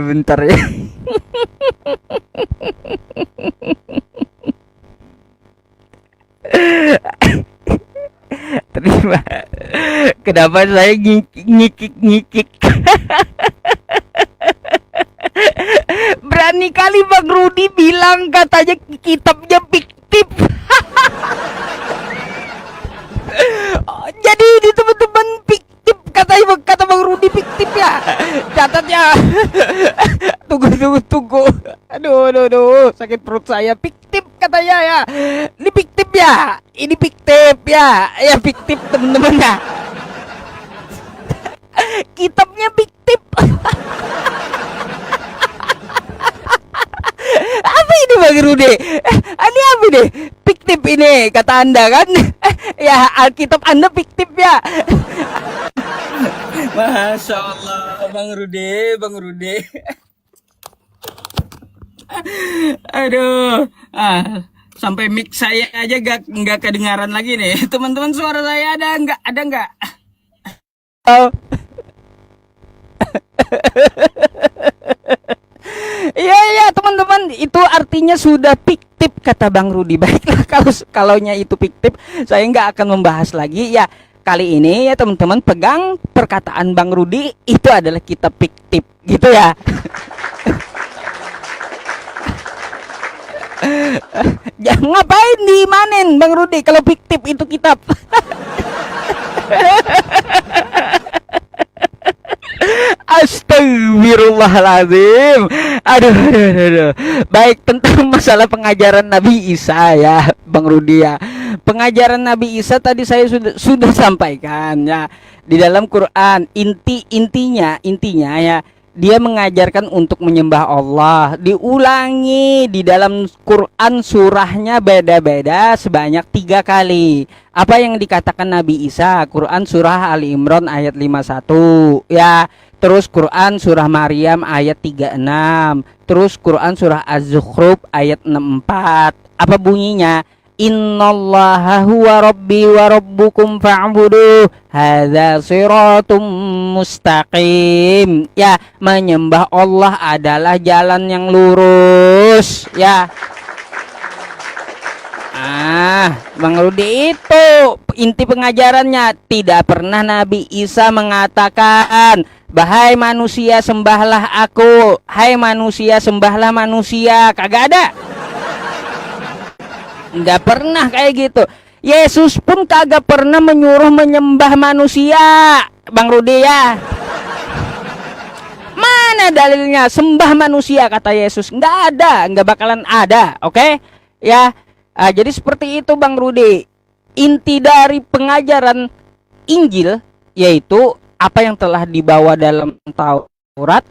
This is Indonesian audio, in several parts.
Bentar ya. Terima. Kenapa saya ngikik? Berani kali Bang Rudi bilang katanya kitabnya fiktif. Jadi ini teman-teman fiktif kata Bang Rudi fiktif ya. Catat ya. Tunggu. Aduh, sakit perut saya. Fiktif katanya ya. Ini fiktif ya. Ini fiktif ya. Ya fiktif teman-teman ya. Kitabnya fiktif. Apa ini Bang Rudi? Ini apa nih? Fiktif ini kata Anda kan? Ya Alkitab Anda fiktif ya. Masya Allah Bang Rudi. Aduh, sampai mic saya aja nggak kedengaran lagi nih. Teman-teman suara saya ada nggak? Oh. Iya teman-teman, itu artinya sudah fiktif kata Bang Rudi. Baiklah, kalaunya itu fiktif, saya nggak akan membahas lagi ya. Kali ini ya teman-teman, pegang perkataan Bang Rudi, itu adalah kitab fiktif gitu ya. Jangan ngapain dimanen Bang Rudi kalau fiktif itu kitab. Astagfirullahaladzim. Aduh. Baik, tentang masalah pengajaran Nabi Isa ya Bang Rudi ya. Pengajaran Nabi Isa tadi saya sudah sampaikan ya. Di dalam Quran intinya ya, dia mengajarkan untuk menyembah Allah. Diulangi di dalam Quran, surahnya beda-beda sebanyak 3 kali. Apa yang dikatakan Nabi Isa? Quran surah Ali Imran ayat 51 ya. Terus Quran surah Maryam ayat 36. Terus Quran surah Az-Zukhruf ayat 64. Apa bunyinya? Innallaha huwa rabbi wa rabbukum fa'buduh hadza siratum mustaqim. Ya, menyembah Allah adalah jalan yang lurus ya. Bang Rudi, itu inti pengajarannya. Tidak pernah Nabi Isa mengatakan, "Bahai manusia sembahlah aku, hai manusia sembahlah manusia." Kagak ada. Nggak pernah kayak gitu. Yesus pun kagak pernah menyuruh menyembah manusia, Bang Rudi ya. Mana dalilnya sembah manusia kata Yesus? Nggak ada, nggak bakalan ada. Oke ya. Jadi seperti itu Bang Rudi. Inti dari pengajaran Injil yaitu apa yang telah dibawa dalam Taurat,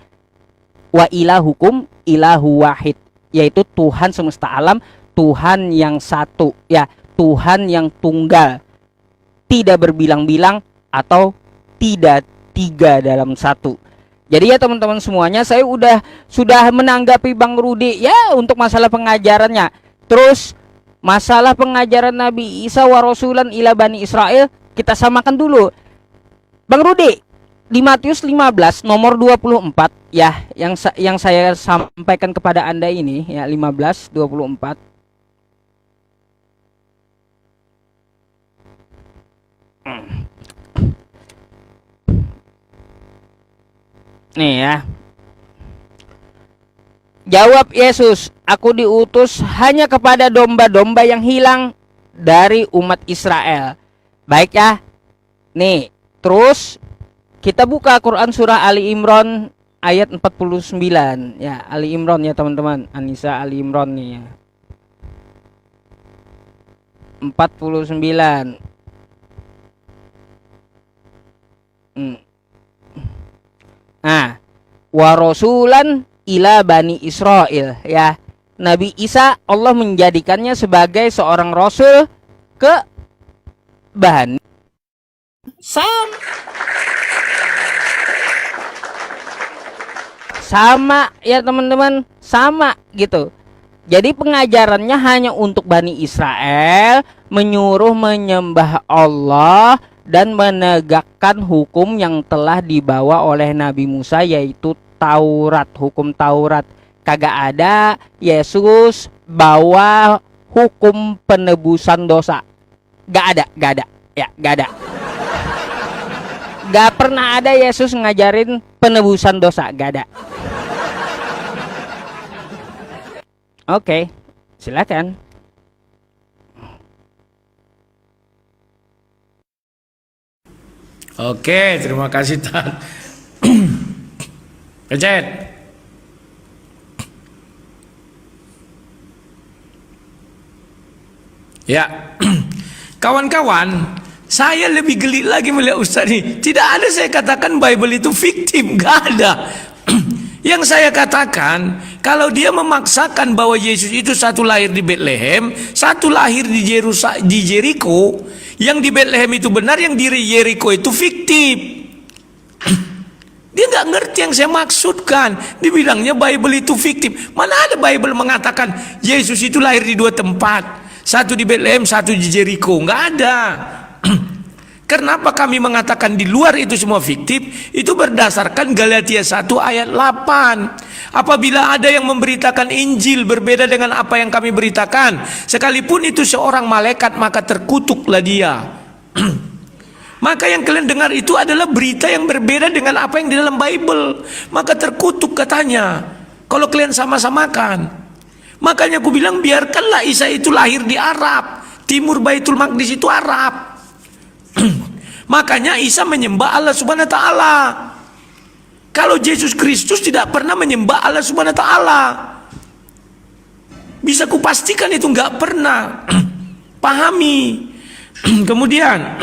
wa ilahukum ilahu wahid, yaitu Tuhan semesta alam, Tuhan yang satu ya, Tuhan yang tunggal, tidak berbilang-bilang atau tidak tiga dalam satu. Jadi ya teman-teman semuanya, saya sudah menanggapi Bang Rudi ya untuk masalah pengajarannya. Terus masalah pengajaran Nabi Isa wa rasulan ila bani Israel, kita samakan dulu. Bang Rudi, di Matius 15 nomor 24 ya, yang saya sampaikan kepada Anda ini ya, 15:24. Nih ya. Jawab Yesus, "Aku diutus hanya kepada domba-domba yang hilang dari umat Israel." Baik ya. Nih, terus kita buka Quran surah Ali Imran ayat 49 ya. Ali Imran ya teman-teman. Anissa Ali Imran nih ya. 49. Nah, wa rasulan ila bani Israel ya. Nabi Isa Allah menjadikannya sebagai seorang rasul ke Bani sama ya teman-teman, sama gitu. Jadi pengajarannya hanya untuk Bani Israel, menyuruh menyembah Allah, dan menegakkan hukum yang telah dibawa oleh Nabi Musa, yaitu Taurat, hukum Taurat. Kagak ada Yesus bawa hukum penebusan dosa. Gak ada. Ya, gak ada. Gak pernah ada Yesus ngajarin penebusan dosa, gak ada. Oke, silakan. Oke, terima kasih Tan. Kecet. Ya, kawan-kawan, saya lebih geli lagi melihat Ustaz ini. Tidak ada saya katakan Bible itu fiktif, gak ada. Yang saya katakan, kalau dia memaksakan bahwa Yesus itu satu lahir di Bethlehem, satu lahir di Jericho, yang di Bethlehem itu benar, yang di Jericho itu fiktif. Dia nggak ngerti yang saya maksudkan. Dibilangnya Bible itu fiktif. Mana ada Bible mengatakan Yesus itu lahir di dua tempat, satu di Bethlehem, satu di Jericho? Nggak ada. Kenapa kami mengatakan di luar itu semua fiktif? Itu berdasarkan Galatia 1 ayat 8. Apabila ada yang memberitakan Injil berbeda dengan apa yang kami beritakan, sekalipun itu seorang malaikat, maka terkutuklah dia. Maka yang kalian dengar itu adalah berita yang berbeda dengan apa yang di dalam Bible, maka terkutuk katanya. Kalau kalian sama-samakan, makanya aku bilang biarkanlah Isa itu lahir di Arab. Timur Baitul Maqdis itu Arab. Makanya Isa menyembah Allah Subhanahu wa taala. Kalau Yesus Kristus tidak pernah menyembah Allah Subhanahu wa taala. Bisa kupastikan itu nggak pernah. Pahami. Kemudian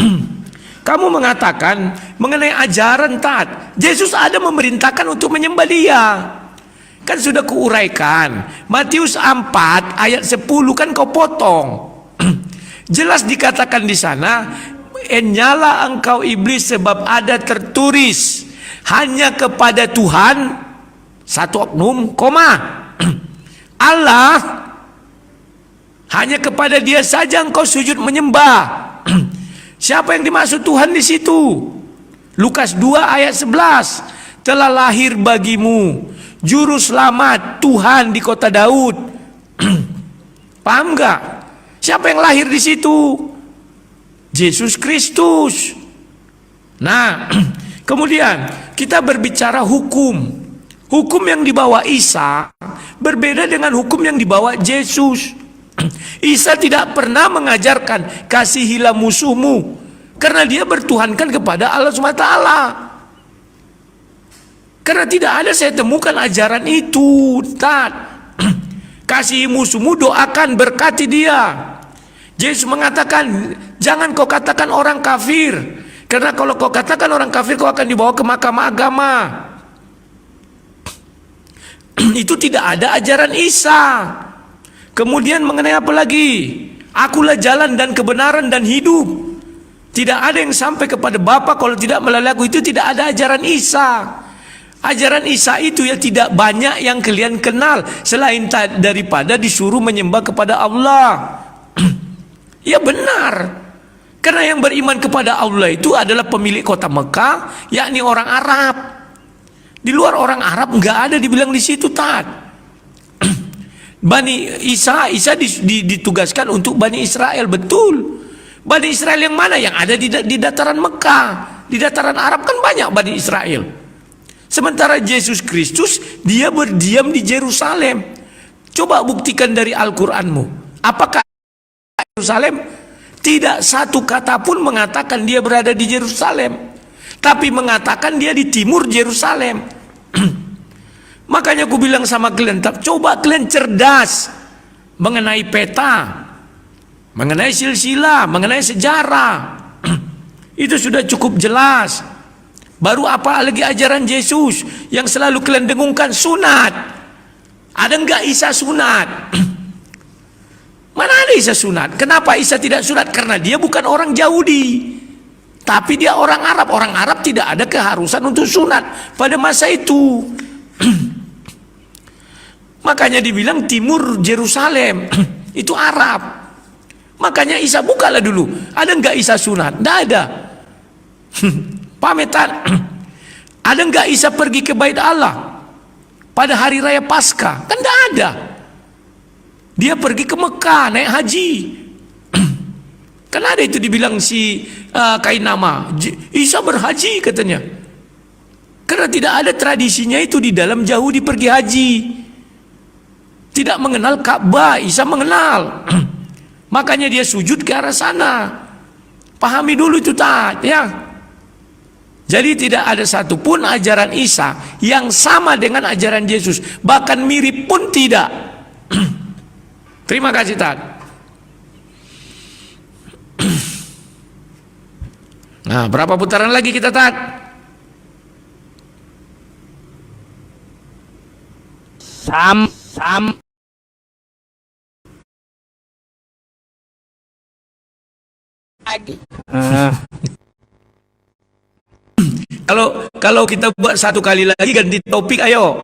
kamu mengatakan mengenai ajaran Tat, Yesus ada memerintahkan untuk menyembah Dia. Kan sudah kuuraikan. Matius 4 ayat 10 kan kau potong. Jelas dikatakan di sana, "Enyala engkau iblis, sebab ada tertulis, hanya kepada Tuhan," satu oknum, koma, "Allah, hanya kepada Dia saja engkau sujud menyembah." Siapa yang dimaksud Tuhan di situ? Lukas 2 ayat 11, "Telah lahir bagimu juru selamat Tuhan di kota Daud." Paham enggak? Siapa yang lahir di situ? Yesus Kristus. Nah, kemudian kita berbicara hukum. Hukum yang dibawa Isa berbeda dengan hukum yang dibawa Yesus. Isa tidak pernah mengajarkan kasihilah musuhmu, karena dia bertuhankan kepada Allah SWT. Karena tidak ada saya temukan ajaran itu. Kasihi musuhmu, doakan, berkati dia. Yesus mengatakan, jangan kau katakan orang kafir, karena kalau kau katakan orang kafir, kau akan dibawa ke mahkamah agama. Itu tidak ada ajaran Isa. Kemudian mengenai apa lagi? Akulah jalan dan kebenaran dan hidup. Tidak ada yang sampai kepada Bapa kalau tidak melalui aku. Itu tidak ada ajaran Isa. Ajaran Isa itu ya tidak banyak yang kalian kenal, selain daripada disuruh menyembah kepada Allah. Ya benar. Karena yang beriman kepada Allah itu adalah pemilik kota Mekah, yakni orang Arab. Di luar orang Arab nggak ada dibilang di situ, Tat. Bani Isa ditugaskan untuk Bani Israel, betul. Bani Israel yang mana? Yang ada di dataran Mekah. Di dataran Arab kan banyak Bani Israel. Sementara Yesus Kristus dia berdiam di Yerusalem. Coba buktikan dari Al-Qur'anmu. Apakah Yerusalem? Tidak satu kata pun mengatakan dia berada di Yerusalem, tapi mengatakan dia di timur Yerusalem. Makanya aku bilang sama kalian, coba kalian cerdas mengenai peta, mengenai silsilah, mengenai sejarah. Itu sudah cukup jelas. Baru apa lagi ajaran Yesus yang selalu kalian dengungkan? Sunat. Ada enggak Isa sunat? Mana ada Isa sunat? Kenapa Isa tidak sunat? Karena dia bukan orang Yahudi, tapi dia orang Arab. Orang Arab tidak ada keharusan untuk sunat pada masa itu. Makanya dibilang timur Yerusalem itu Arab. Makanya Isa bukalah dulu. Ada enggak Isa sunat? Tidak ada. Pamit tak? Ada nggak Isa pergi ke Bait Allah pada hari raya Paskah? Kan nggak ada. Dia pergi ke Mekah naik haji. Kan ada itu dibilang si Kainama, Isa berhaji katanya. Karena tidak ada tradisinya itu di dalam Yahudi pergi haji. Tidak mengenal Ka'bah, Isa mengenal. Makanya dia sujud ke arah sana. Pahami dulu itu tak, ya. Jadi tidak ada satupun ajaran Isa yang sama dengan ajaran Yesus. Bahkan mirip pun tidak. Terima kasih Tat. Nah, berapa putaran lagi kita Tat? Sam. Lagi. Kalau kita buat satu kali lagi ganti topik, ayo.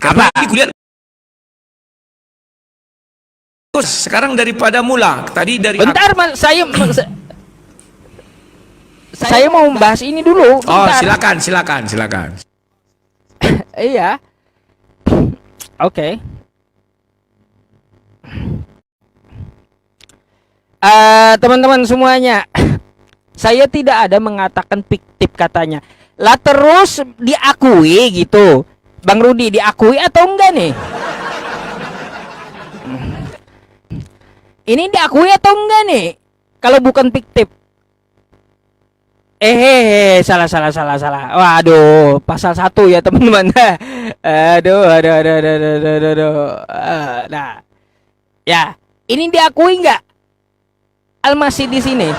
Karena ini kuliah sekarang daripada mula. Tadi dari Bentar, saya mau membahas ini dulu. Oh, Bentar. silakan. Iya. Oke. Teman-teman semuanya, saya tidak ada mengatakan fiktif katanya. Lah terus diakui gitu, Bang Rudi, diakui atau enggak nih? Ini diakui atau enggak nih? Kalau bukan fiktif. Salah. Waduh, pasal 1 ya teman-teman. Aduh. Nah, ya, ini diakui enggak? Al-Masih di sini,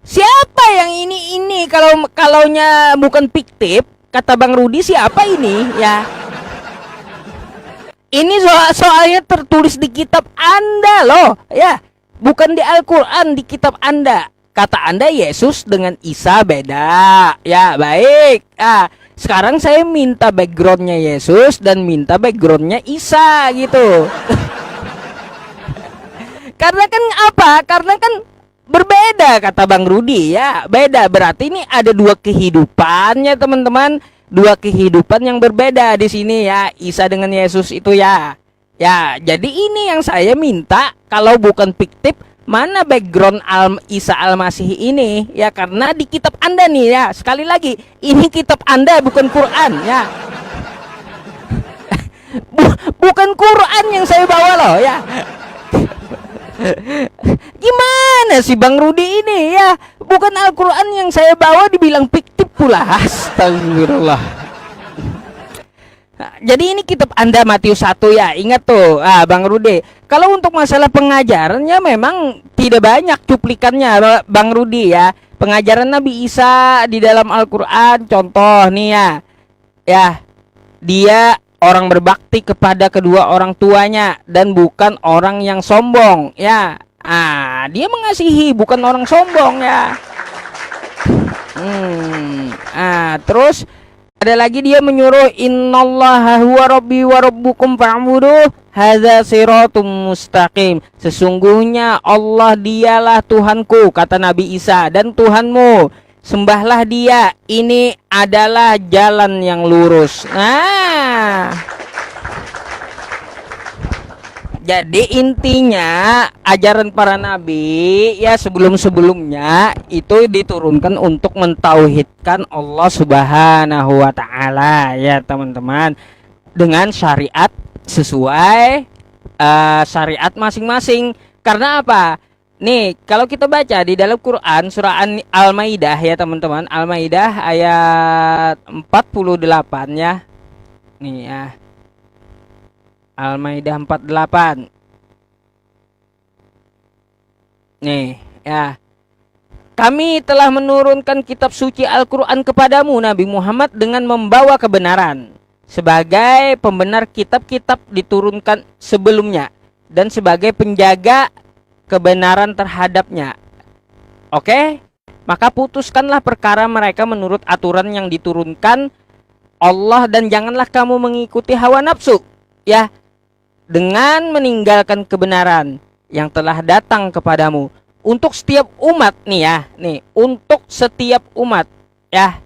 Siapa yang ini kalaunya bukan fiktif, kata Bang Rudi, siapa ini ya? Ini soalnya tertulis di kitab Anda loh, ya. Bukan di Al-Qur'an, di kitab Anda. Kata Anda Yesus dengan Isa beda. Ya, baik. Sekarang saya minta backgroundnya Yesus dan minta backgroundnya Isa gitu. Karena kan apa? Karena kan berbeda kata Bang Rudi ya. Beda berarti ini ada dua kehidupannya teman-teman. Dua kehidupan yang berbeda di sini ya. Isa dengan Yesus itu ya. Ya, jadi ini yang saya minta. Kalau bukan fiktif, mana background Isa Al-Masih ini ya, karena di kitab Anda nih ya. Sekali lagi, ini kitab Anda bukan Quran ya. Bukan Quran yang saya bawa loh ya. Gimana sih Bang Rudi ini ya? Bukan Al-Quran yang saya bawa dibilang fiktif pula. Astagfirullah. Jadi ini kitab Anda Matius 1 ya. Ingat tuh Bang Rudi. Kalau untuk masalah pengajarannya memang tidak banyak cuplikannya Bang Rudi ya. Pengajaran Nabi Isa di dalam Al-Quran, contoh nih ya. Ya, dia orang berbakti kepada kedua orang tuanya dan bukan orang yang sombong ya. Dia mengasihi, bukan orang sombong ya. Terus ada lagi dia menyuruh innallaha huwa rabbi wa rabbukum fa'buduh hadza siratum mustaqim. Sesungguhnya Allah dialah Tuhanku, kata Nabi Isa, dan Tuhanmu, sembahlah dia, ini adalah jalan yang lurus. Jadi intinya ajaran para nabi ya sebelum-sebelumnya itu diturunkan untuk mentauhidkan Allah Subhanahu wa taala ya teman-teman, dengan syariat sesuai syariat masing-masing. Karena apa? Nih, kalau kita baca di dalam Quran surah Al-Maidah ya teman-teman, Al-Maidah ayat 48 ya. Nih ya. Al-Maidah 48. Nih ya. Kami telah menurunkan kitab suci Al-Quran kepadamu Nabi Muhammad dengan membawa kebenaran, sebagai pembenar kitab-kitab diturunkan sebelumnya dan sebagai penjaga kebenaran terhadapnya. Oke? Maka putuskanlah perkara mereka menurut aturan yang diturunkan Allah, dan janganlah kamu mengikuti hawa nafsu. Ya. dengan meninggalkan kebenaran yang telah datang kepadamu. Untuk setiap umat nih ya, nih untuk setiap umat ya,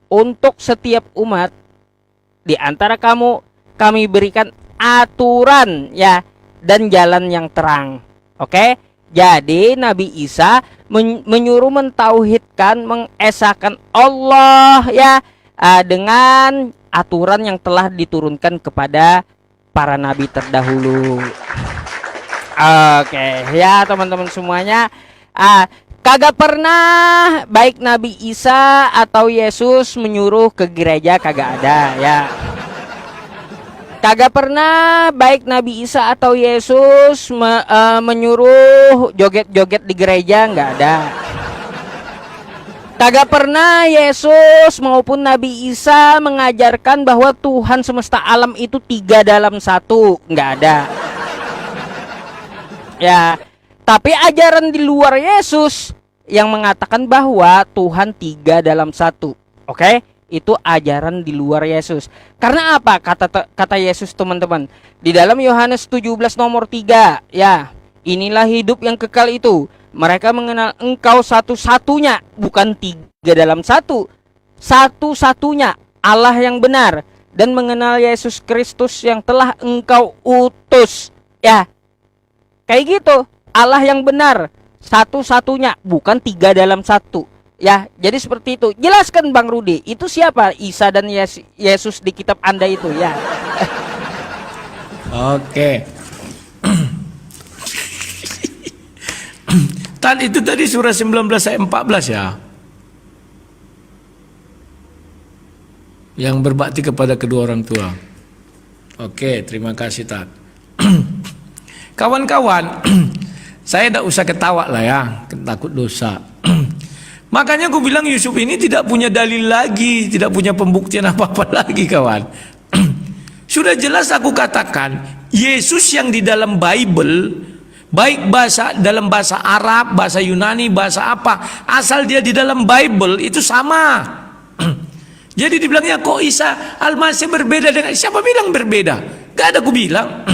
untuk setiap umat di antara kamu kami berikan aturan ya dan jalan yang terang. Oke? Jadi Nabi Isa menyuruh mentauhidkan, mengesahkan Allah ya, dengan aturan yang telah diturunkan kepada para nabi terdahulu. Oke ya teman-teman semuanya, kagak pernah baik Nabi Isa atau Yesus menyuruh ke gereja, kagak ada ya. Kagak pernah baik Nabi Isa atau Yesus menyuruh joget-joget di gereja, nggak ada. Kagak pernah Yesus maupun Nabi Isa mengajarkan bahwa Tuhan semesta alam itu 3 dalam 1, nggak ada. Ya, tapi ajaran di luar Yesus yang mengatakan bahwa Tuhan 3 dalam 1. Oke? Itu ajaran di luar Yesus. Karena apa? Kata Yesus teman-teman. Di dalam Yohanes 17 nomor 3, ya. Inilah hidup yang kekal itu. Mereka mengenal Engkau satu-satunya, bukan 3 dalam 1. Satu-satunya Allah yang benar, dan mengenal Yesus Kristus yang telah Engkau utus. Ya. Kayak gitu, Allah yang benar, satu-satunya, bukan 3 dalam 1. Ya, jadi seperti itu. Jelaskan Bang Rudi, itu siapa Isa dan Yesus di kitab Anda itu ya? Oke. Itu tadi surah 19 ayat 14 ya. Yang berbakti kepada kedua orang tua. Oke, terima kasih Tat. Kawan-kawan, saya tidak usah ketawa lah ya, takut dosa. Makanya aku bilang Yusuf ini tidak punya dalil lagi, tidak punya pembuktian apa-apa lagi kawan. Sudah jelas aku katakan, Yesus yang di dalam Bible, baik dalam bahasa Arab, bahasa Yunani, bahasa apa, asal dia di dalam Bible itu sama. Jadi dibilangnya kok Isa Al-Masih berbeda dengan, siapa bilang berbeda? Gak ada aku bilang.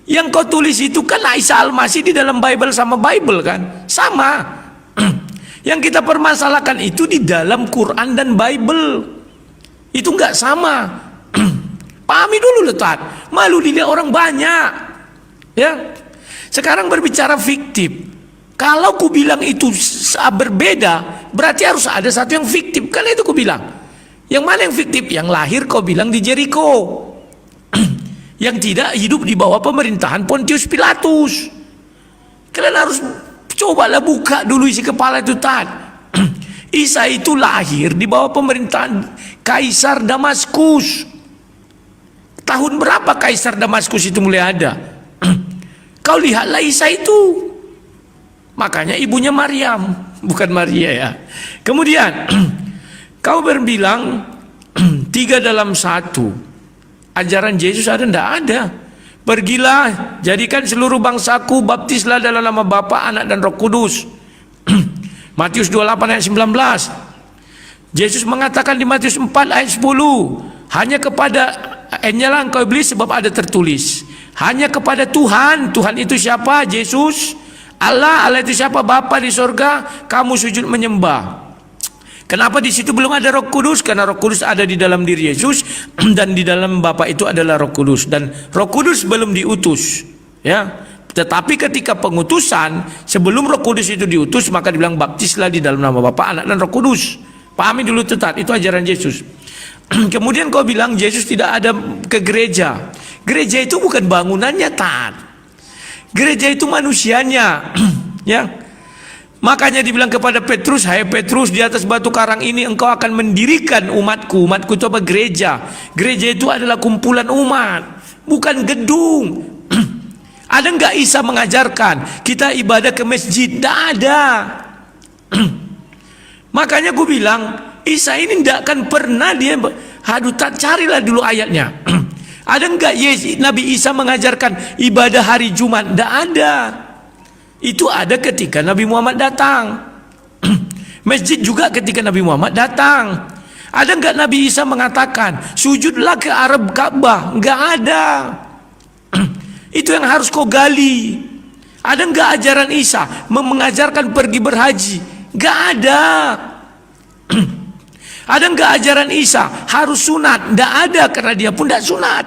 Yang kau tulis itu kan Isa Al-Masih di dalam Bible sama Bible kan? Sama. Yang kita permasalahkan itu di dalam Quran dan Bible. Itu nggak sama. Pahami dulu letak. Malu dilihat orang banyak. Ya. Sekarang berbicara fiktif. Kalau ku bilang itu berbeda, berarti harus ada satu yang fiktif. Kan itu ku bilang. Yang mana yang fiktif? Yang lahir kau bilang di Jericho. Yang tidak hidup di bawah pemerintahan Pontius Pilatus. Kalian harus cobalah buka dulu isi kepala itu Tad. Isa itu lahir di bawah pemerintahan Kaisar Damaskus. Tahun berapa Kaisar Damaskus itu mulai ada? Kau lihatlah Isa itu. Makanya ibunya Maryam, bukan Maria ya. Kemudian kau berbilang 3 dalam 1. Ajaran Yesus ada? Tidak ada. Pergilah, jadikan seluruh bangsaku, baptislah dalam nama Bapa, Anak dan Roh Kudus. Matius 28 ayat 19. Yesus mengatakan di Matius 4 ayat 10, hanya kepada enyalah engkau iblis, sebab ada tertulis. Hanya kepada Tuhan. Tuhan itu siapa? Yesus. Allah itu siapa? Bapa di sorga. Kamu sujud menyembah. Kenapa di situ belum ada Roh Kudus? Karena Roh Kudus ada di dalam diri Yesus dan di dalam Bapa itu adalah Roh Kudus, dan Roh Kudus belum diutus, ya. Tetapi ketika pengutusan, sebelum Roh Kudus itu diutus, maka dibilang baptislah di dalam nama Bapa, Anak dan Roh Kudus. Pahami dulu tetap itu ajaran Yesus. Kemudian kau bilang Yesus tidak ada ke gereja. Gereja itu bukan bangunannya, Tat. Gereja itu manusianya, ya. Makanya dibilang kepada Petrus, hai Petrus, di atas batu karang ini engkau akan mendirikan umatku. Umatku itu apa? Gereja. Gereja itu adalah kumpulan umat, bukan gedung. Ada nggak Isa mengajarkan kita ibadah ke masjid? Tidak ada. Makanya aku bilang Isa ini tidak akan pernah dia, tak carilah dulu ayatnya. Ada nggak Nabi Isa mengajarkan ibadah hari Jumat? Tidak ada. Itu ada ketika Nabi Muhammad datang. Masjid juga ketika Nabi Muhammad datang. Ada enggak Nabi Isa mengatakan sujudlah ke arah Ka'bah? Enggak ada. Itu yang harus kau gali. Ada nggak ajaran Isa mengajarkan pergi berhaji? Nggak ada. Ada nggak ajaran Isa harus sunat? Nggak ada, karena dia pun nggak sunat.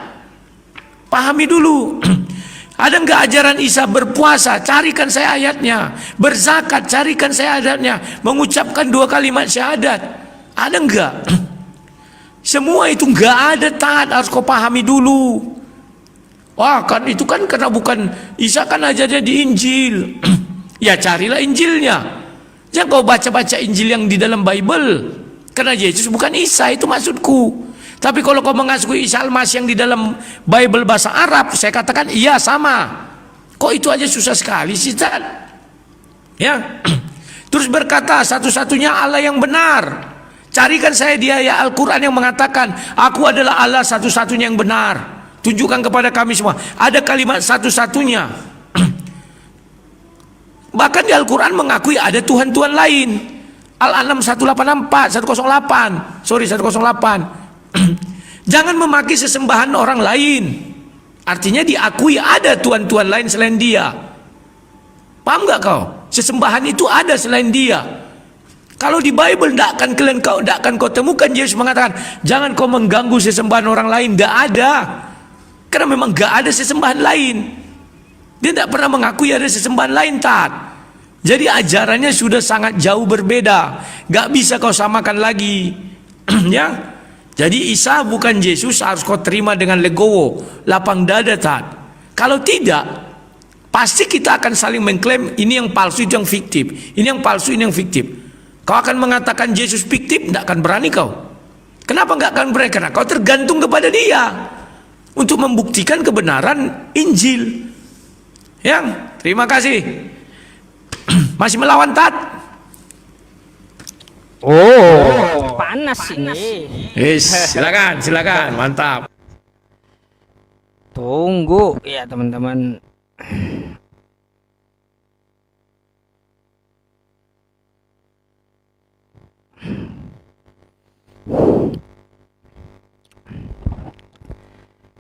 Pahami dulu. Ada nggak ajaran Isa berpuasa? Carikan saya ayatnya. Berzakat, carikan saya ayatnya. Mengucapkan 2 kalimat syahadat. Ada nggak? Semua itu nggak ada, taat. Harus kau pahami dulu. Wah, kan itu kan karena bukan Isa, kan ajarnya di Injil. Ya carilah Injilnya. Jangan kau baca-baca Injil yang di dalam Bible. Karena Yesus bukan Isa, itu maksudku. Tapi kalau kau mengakui Isa Al-Masih yang di dalam Bible bahasa Arab, saya katakan iya sama. Kok itu aja susah sekali sih, Tad? Ya. Terus berkata satu-satunya Allah yang benar. Carikan saya di ayat Al-Quran yang mengatakan aku adalah Allah satu-satunya yang benar. Tunjukkan kepada kami semua. Ada kalimat satu-satunya. Bahkan di Al-Quran mengakui ada Tuhan-Tuhan lain. Al-An'am 108. Jangan memaki sesembahan orang lain. Artinya diakui ada Tuhan-Tuhan lain selain dia. Paham gak kau? Sesembahan itu ada selain dia. Kalau di Bible tidak akan kau temukan Yesus mengatakan jangan kau mengganggu sesembahan orang lain. Tidak ada. Karena memang gak ada sesembahan lain. Dia tidak pernah mengakui ada sesembahan lain, Tat. Jadi ajarannya sudah sangat jauh berbeda. Gak bisa kau samakan lagi. Ya. Jadi Isa bukan Yesus, harus kau terima dengan legowo, lapang dada, Tat. Kalau tidak, pasti kita akan saling mengklaim ini yang palsu, itu yang fiktif. Ini yang palsu, ini yang fiktif. Kau akan mengatakan Yesus fiktif, tidak akan berani kau. Kenapa nggak akan berani? Karena kau tergantung kepada dia untuk membuktikan kebenaran Injil. Yang terima kasih. Masih melawan, Tat? Panas ini. Silakan, mantap. Tunggu ya teman-teman.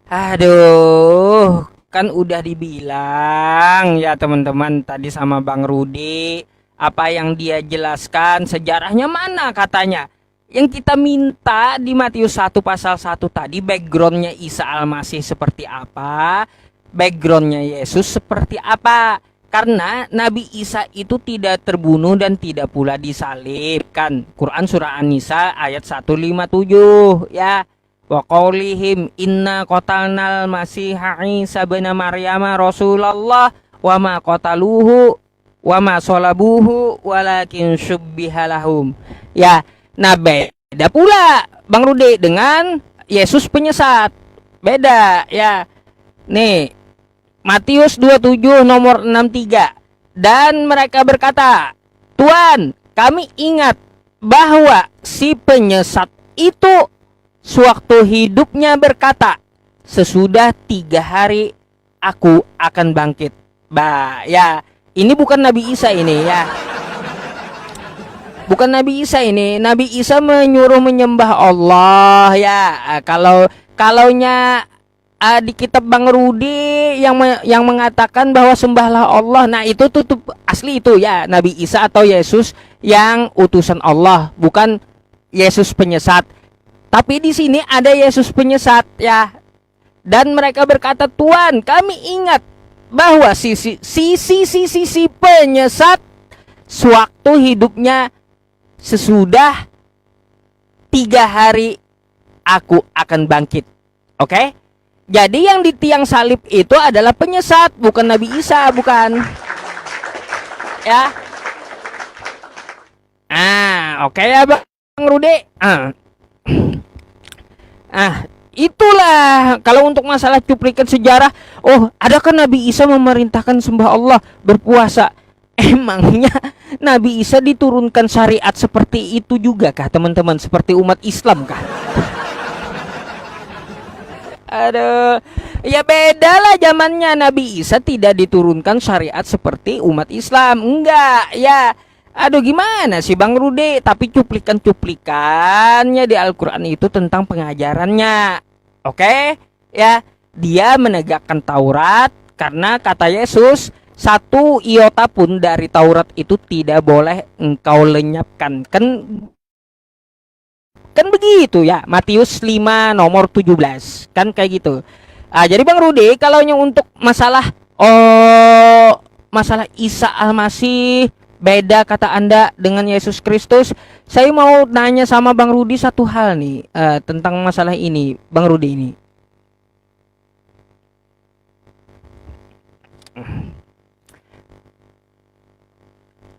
Aduh, kan udah dibilang ya teman-teman tadi sama Bang Rudi, apa yang dia jelaskan sejarahnya mana katanya. Yang kita minta di Matius 1 pasal 1 tadi, backgroundnya Isa Al-Masih seperti apa, backgroundnya Yesus seperti apa. Karena Nabi Isa itu tidak terbunuh dan tidak pula disalibkan. Quran surah An-Nisa ayat 157 ya. Wa qaulihim inna qatalnal masiha Isa bin Maryam Rasulullah wa ma qataluhu wa ma salabuhu walakin syubbiha lahum. Ya, nah beda pula Bang Rudi dengan Yesus penyesat. Beda ya. Nih Matius 27 nomor 63. Dan mereka berkata, Tuhan, kami ingat bahwa si penyesat itu sewaktu hidupnya berkata, sesudah 3 hari aku akan bangkit. Ya, ini bukan Nabi Isa ini ya. Bukan Nabi Isa ini. Nabi Isa menyuruh menyembah Allah ya. Kalaunya di kitab Bang Rudi yang mengatakan bahwa sembahlah Allah. Nah, itu tuh asli itu ya, Nabi Isa atau Yesus yang utusan Allah, bukan Yesus penyesat. Tapi di sini ada Yesus penyesat ya. Dan mereka berkata, Tuhan, kami ingat bahwa si penyesat sewaktu hidupnya sesudah 3 hari aku akan bangkit. Oke? Jadi yang di tiang salib itu adalah penyesat, bukan Nabi Isa, bukan. Ya. Oke ya Bang Rudi. Itulah kalau untuk masalah cuplikan sejarah. Oh, adakah Nabi Isa memerintahkan sembah Allah, berpuasa? Emangnya Nabi Isa diturunkan syariat seperti itu juga kah teman-teman? Seperti umat Islam kah? Aduh, ya beda lah zamannya. Nabi Isa tidak diturunkan syariat seperti umat Islam. Enggak, ya. Aduh, gimana sih Bang Rudi? Tapi cuplikan-cuplikannya di Al-Quran itu tentang pengajarannya. Oke? Ya, dia menegakkan Taurat, Karena kata Yesus, satu iota pun dari Taurat itu tidak boleh engkau lenyapkan. Kan begitu ya, Matius 5 nomor 17. Kan kayak gitu. Jadi Bang Rudi, kalau untuk masalah masalah Isa Almasih, beda kata Anda dengan Yesus Kristus, saya mau nanya sama Bang Rudi satu hal nih, tentang masalah ini, Bang Rudi ini.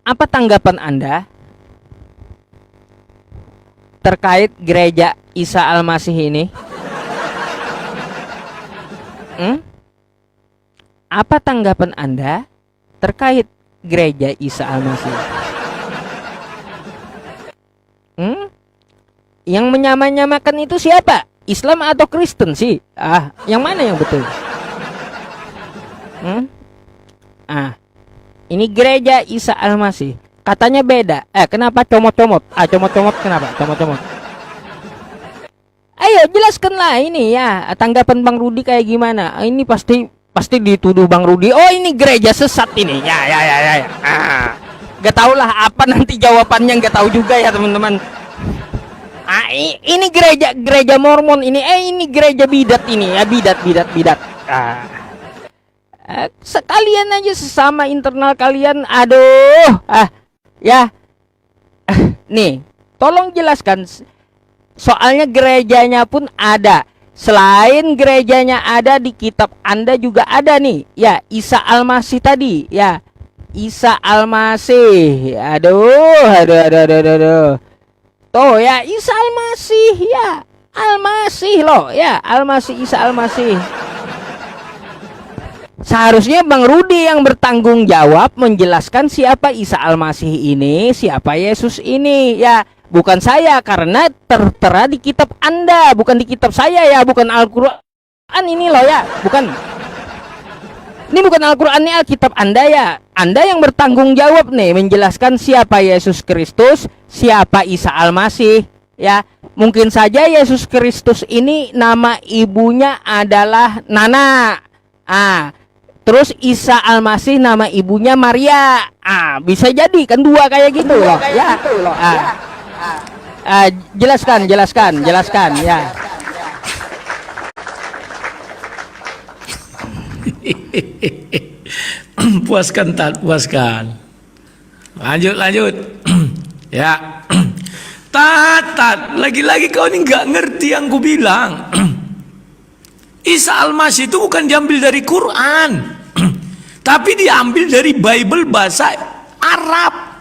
Apa tanggapan Anda terkait gereja Isa Almasih ini? Apa tanggapan Anda terkait gereja Isa Almasih? Yang menyamakan itu siapa? Islam atau Kristen sih? Yang mana yang betul? Ini gereja Isa Almasih, katanya beda. Kenapa comot-comot? Comot-comot kenapa? Comot-comot. Ayo jelaskanlah ini ya, tanggapan Bang Rudi kayak gimana? Ini pasti dituduh Bang Rudi, oh ini gereja sesat ini. Ya. Gak tau lah apa nanti jawabannya, gak tahu juga ya teman-teman. Ini gereja Mormon ini, ini gereja bidat ini ya, bidat. Sekalian aja sesama internal kalian, aduh, ya, nih, tolong jelaskan. Soalnya gerejanya pun ada. Selain gerejanya ada, di kitab Anda juga ada nih, ya, Isa Almasih tadi, ya, Isa Almasih, aduh. Tuh ya, Isa Almasih, ya, Almasih loh, ya, Almasih, Isa Almasih. Seharusnya Bang Rudi yang bertanggung jawab menjelaskan siapa Isa Almasih ini, siapa Yesus ini, ya, bukan saya, karena tertera di kitab Anda, bukan di kitab saya ya, bukan Al-Quran ini loh ya, bukan. Ini bukan Al-Quran, ini Alkitab Anda ya. Anda yang bertanggung jawab nih menjelaskan siapa Yesus Kristus, siapa Isa Almasih, ya. Mungkin saja Yesus Kristus ini nama ibunya adalah Nana. Terus Isa Almasih nama ibunya Maria. Bisa jadi kan, dua kayak gitu loh, ya. Jelaskan ya. Puaskan. Lanjut. Ya. Tat, lagi-lagi kau ini nggak ngerti yang ku bilang. Isa Almasih itu bukan diambil dari Quran, tapi diambil dari Bible bahasa Arab.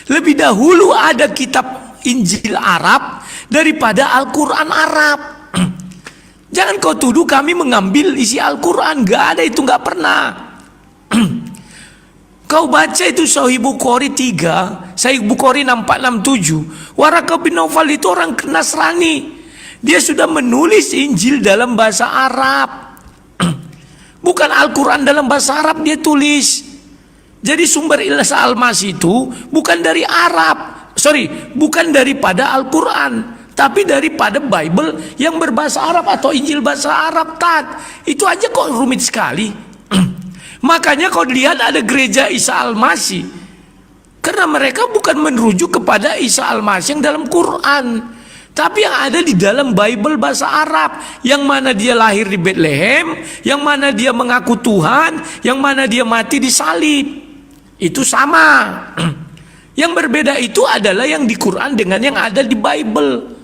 Lebih dahulu ada kitab Injil Arab daripada Al-Quran Arab. Jangan kau tuduh kami mengambil isi Al-Quran, gak ada, itu gak pernah. Kau baca itu Sahih Bukhari 3, Sahih Bukhari 6467. Waraqah bin Naufal itu orang Nasrani. Dia sudah menulis Injil dalam bahasa Arab. Bukan Al-Quran dalam bahasa Arab dia tulis. Jadi sumber Isa Almasih itu bukan dari Arab. Bukan daripada Al-Quran, tapi daripada Bible yang berbahasa Arab atau Injil bahasa Arab. Itu aja kok rumit sekali. Makanya kau lihat ada gereja Isa Almasih, karena mereka bukan merujuk kepada Isa Almasih yang dalam Quran, tapi yang ada di dalam Bible bahasa Arab, yang mana dia lahir di Bethlehem, yang mana dia mengaku Tuhan, yang mana dia mati di salib. Itu sama. Yang berbeda itu adalah yang di Quran dengan yang ada di Bible.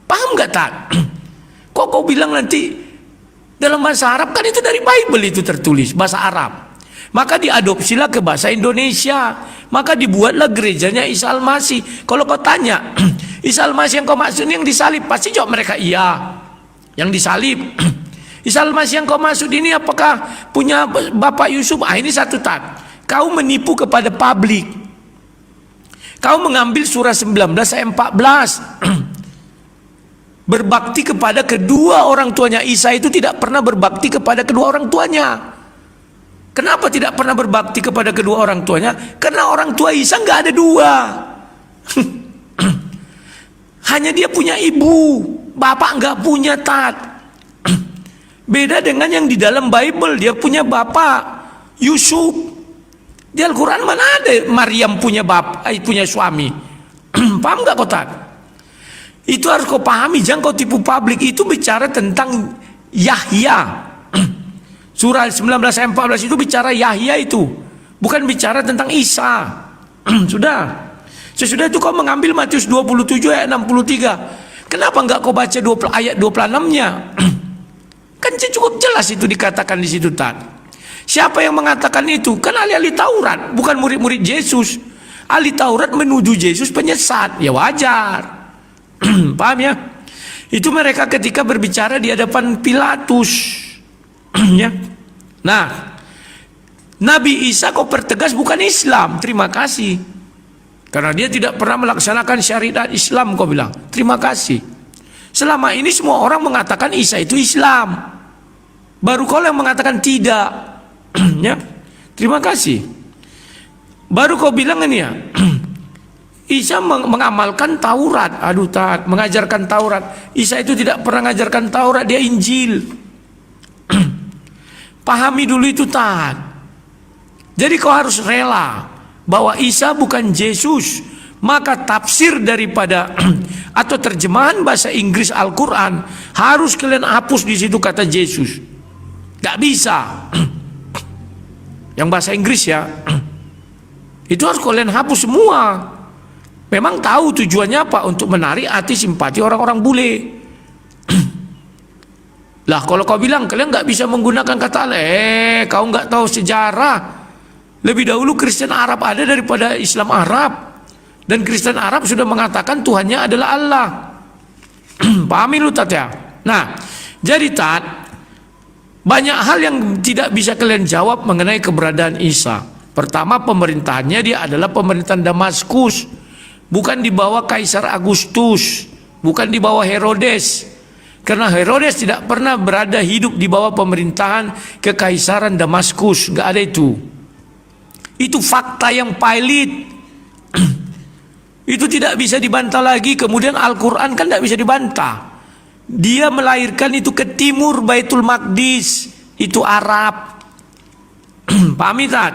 Paham gak tak? Kok kau bilang nanti dalam bahasa Arab, kan itu dari Bible itu tertulis bahasa Arab. Maka diadopsilah ke bahasa Indonesia. Maka dibuatlah gerejanya Isa Almasih. Kalau kau tanya, Isa Almasih yang kau maksud yang disalib, pasti jawab mereka iya, yang disalib. Isa Almasih yang kau maksud ini apakah punya Bapak Yusuf? Ini satu tak. Kau menipu kepada publik. Kau mengambil surah 19 ayat 14. Berbakti kepada kedua orang tuanya. Isa itu tidak pernah berbakti kepada kedua orang tuanya. Kenapa tidak pernah berbakti kepada kedua orang tuanya? Karena orang tua Isa nggak ada dua. Hanya dia punya ibu, bapak nggak punya. Beda dengan yang di dalam Bible, dia punya bapak Yusuf. Di Al-Quran mana ada Maryam punya bapak, punya suami? Paham nggak kau tak? Itu harus kau pahami, jangan kau tipu publik. Itu bicara tentang Yahya. Surah 19 ayat 14 itu bicara Yahya itu, bukan bicara tentang Isa. Sudah. Sesudah itu kau mengambil Matius 27 ayat 63. Kenapa enggak kau baca ayat 26-nya? Kan cukup jelas itu dikatakan di situ Tad. Siapa yang mengatakan itu? Kan ahli-ahli Taurat, bukan murid-murid Yesus. Ahli Taurat menuduh Yesus penyesat, ya wajar. Paham ya? Itu mereka ketika berbicara di hadapan Pilatus. Ya. Nah, Nabi Isa kau pertegas bukan Islam. Terima kasih. Karena dia tidak pernah melaksanakan syariat Islam, kau bilang. Terima kasih. Selama ini semua orang mengatakan Isa itu Islam. Baru kau yang mengatakan tidak. Ya. Terima kasih. Baru kau bilang ini ya. Isa mengamalkan Taurat. Aduh, Tat, mengajarkan Taurat. Isa itu tidak pernah mengajarkan Taurat, dia Injil. Pahami dulu itu, Tat. Jadi kau harus rela bahwa Isa bukan Yesus. Maka tafsir daripada atau terjemahan bahasa Inggris Al-Quran harus kalian hapus di situ kata Yesus. Gak bisa. Yang bahasa Inggris ya. Itu harus kalian hapus semua. Memang tahu tujuannya apa? Untuk menarik hati simpati orang-orang bule. Lah kalau kau bilang kalian nggak bisa menggunakan kata Allah, kau nggak tahu sejarah. Lebih dahulu Kristen Arab ada daripada Islam Arab. Dan Kristen Arab sudah mengatakan Tuhannya adalah Allah. Pahami lu Tat ya? Nah, jadi Tat, banyak hal yang tidak bisa kalian jawab mengenai keberadaan Isa. Pertama, pemerintahannya dia adalah pemerintahan Damaskus. Bukan di bawah Kaisar Agustus, bukan di bawah Herodes. Karena Herodes tidak pernah berada hidup di bawah pemerintahan kekaisaran Damaskus, nggak ada itu. Itu fakta yang pahit. Itu tidak bisa dibantah lagi. Kemudian Al-Quran kan tidak bisa dibantah. Dia melahirkan itu ke timur Baitul Maqdis, itu Arab. Pahami tak?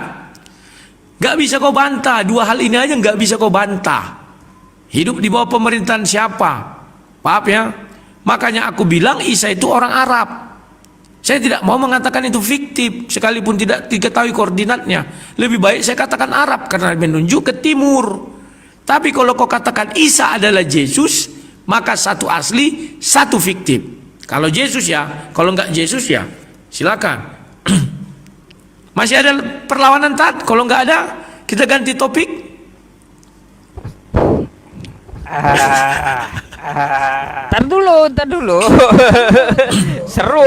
Gak bisa kau bantah. Dua hal ini aja gak bisa kau bantah. Hidup di bawah pemerintahan siapa? Paham ya? Makanya aku bilang Isa itu orang Arab. Saya tidak mau mengatakan itu fiktif, sekalipun tidak diketahui koordinatnya. Lebih baik saya katakan Arab karena menunjuk ke timur. Tapi kalau kau katakan Isa adalah Yesus, maka satu asli, satu fiktif. Kalau Yesus ya, kalau enggak Yesus ya, silakan. Masih ada perlawanan Tat? Kalau enggak ada, kita ganti topik. Tar dulu. Seru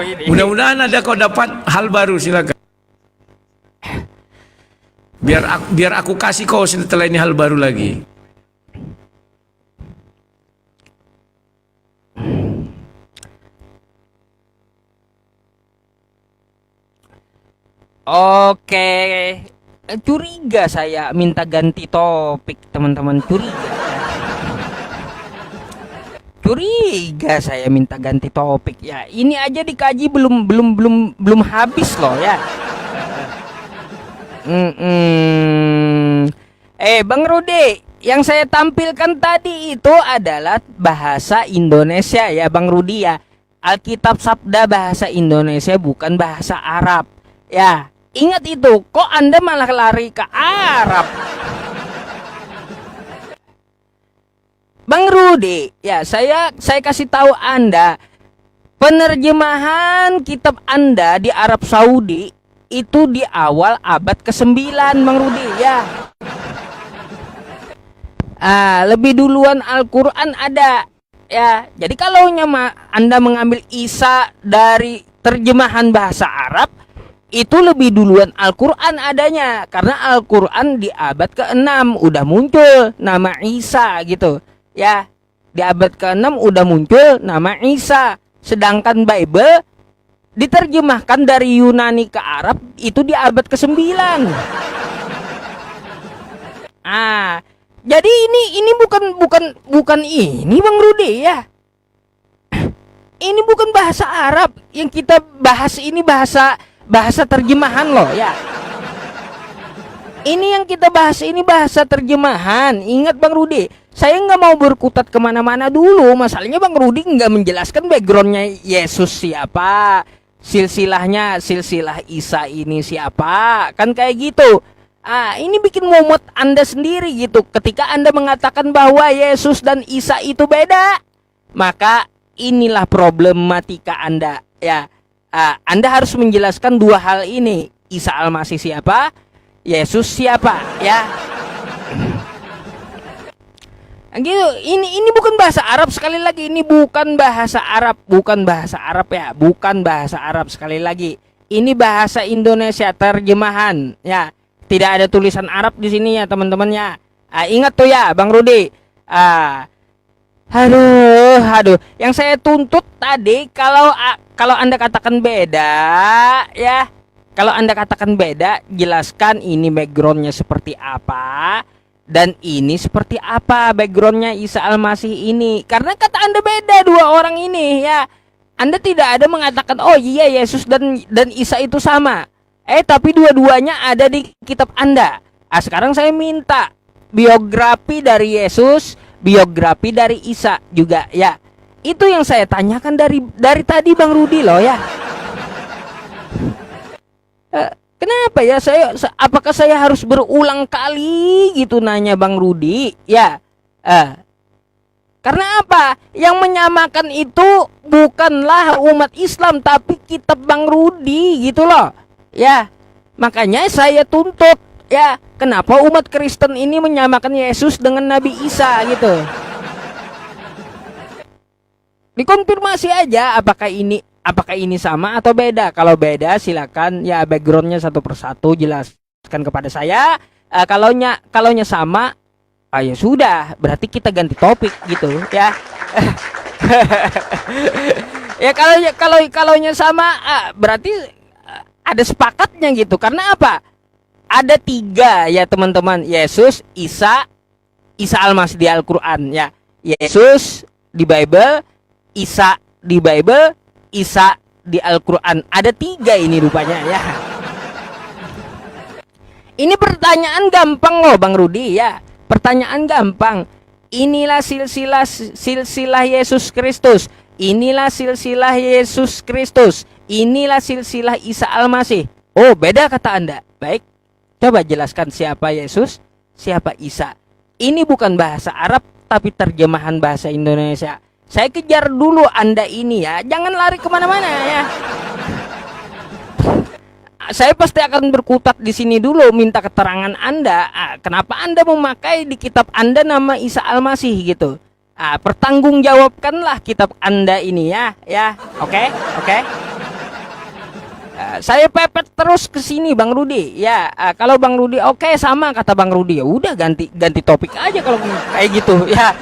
ini. Mudah-mudahan ada kau dapat hal baru, silakan. Biar aku kasih kau setelah ini hal baru lagi. Oke, curiga saya minta ganti topik, teman-teman. Curiga saya minta ganti topik ya. Ini aja dikaji belum habis loh ya. Bang Rudi, yang saya tampilkan tadi itu adalah bahasa Indonesia ya Bang Rudi ya. Alkitab Sabda bahasa Indonesia, bukan bahasa Arab. Ya, ingat itu. Kok Anda malah lari ke Arab? Bang Rudi, ya saya kasih tahu Anda, penerjemahan kitab Anda di Arab Saudi itu di awal abad ke-9, Bang Rudi ya. Lebih duluan Al-Quran ada ya. Jadi kalau Anda mengambil Isa dari terjemahan bahasa Arab, itu lebih duluan Al-Quran adanya. Karena Al-Quran di abad ke-6 udah muncul nama Isa gitu ya. Di abad ke-6 udah muncul nama Isa. Sedangkan Bible diterjemahkan dari Yunani ke Arab itu di abad ke-9. Jadi ini bukan ini Bang Rudi ya. Ini bukan bahasa Arab yang kita bahas, ini bahasa terjemahan loh ya. Ini yang kita bahas ini bahasa terjemahan. Ingat Bang Rudi, saya nggak mau berkutat kemana-mana dulu. Masalahnya Bang Rudi nggak menjelaskan backgroundnya Yesus siapa, silsilahnya, silsilah Isa ini siapa, kan kayak gitu. Ini bikin mumet Anda sendiri gitu. Ketika Anda mengatakan bahwa Yesus dan Isa itu beda, maka inilah problematika Anda ya. Anda harus menjelaskan dua hal ini. Isa Al-Masih siapa, Yesus siapa ya. Gitu. Ini bukan bahasa Arab, sekali lagi ini bukan bahasa Arab, bukan bahasa Arab ya, bukan bahasa Arab sekali lagi. Ini bahasa Indonesia terjemahan ya. Tidak ada tulisan Arab di sini ya teman-teman ya. Ingat tuh ya Bang Rudi. Aduh. Yang saya tuntut tadi, kalau Anda katakan beda ya, kalau Anda katakan beda, jelaskan ini backgroundnya seperti apa dan ini seperti apa backgroundnya Isa Al-Masih ini. Karena kata Anda beda dua orang ini ya. Anda tidak ada mengatakan oh iya Yesus dan Isa itu sama. Tapi dua-duanya ada di kitab Anda. Sekarang saya minta biografi dari Yesus, biografi dari Isa juga ya. Itu yang saya tanyakan dari tadi Bang Rudi loh ya. Kenapa ya apakah saya harus berulang kali gitu nanya Bang Rudi ya? Karena apa? Yang menyamakan itu bukanlah umat Islam tapi kitab Bang Rudi gitu loh. Ya, makanya saya tuntut ya, kenapa umat Kristen ini menyamakan Yesus dengan Nabi Isa gitu. Dikonfirmasi aja apakah ini sama atau beda. Kalau beda silakan ya backgroundnya satu persatu jelaskan kepada saya. Kalaunya sama, ya sudah, berarti kita ganti topik gitu ya. Ya kalaunya sama, berarti ada sepakatnya gitu. Karena apa? Ada tiga ya teman-teman, Yesus, Isa Al-Masih di Al-Quran ya. Yesus di Bible, Isa di Bible, Isa di Al-Quran. Ada tiga ini rupanya ya. Ini pertanyaan gampang loh Bang Rudi ya. Pertanyaan gampang. Inilah silsilah Yesus Kristus. Inilah silsilah Yesus Kristus. Inilah silsilah Isa Al-Masih. Oh, beda kata Anda. Baik, coba jelaskan siapa Yesus, siapa Isa. Ini bukan bahasa Arab, tapi terjemahan bahasa Indonesia. Saya kejar dulu Anda ini ya. Jangan lari kemana-mana ya. Saya pasti akan berkutat di sini dulu, minta keterangan Anda. Kenapa Anda memakai di kitab Anda nama Isa Al-Masih gitu? Pertanggungjawabkanlah kitab Anda ini ya. Oke. Saya pepet terus ke sini Bang Rudi ya. Kalau Bang Rudi oke, sama kata Bang Rudi, ya udah ganti topik aja kalau kayak gitu ya.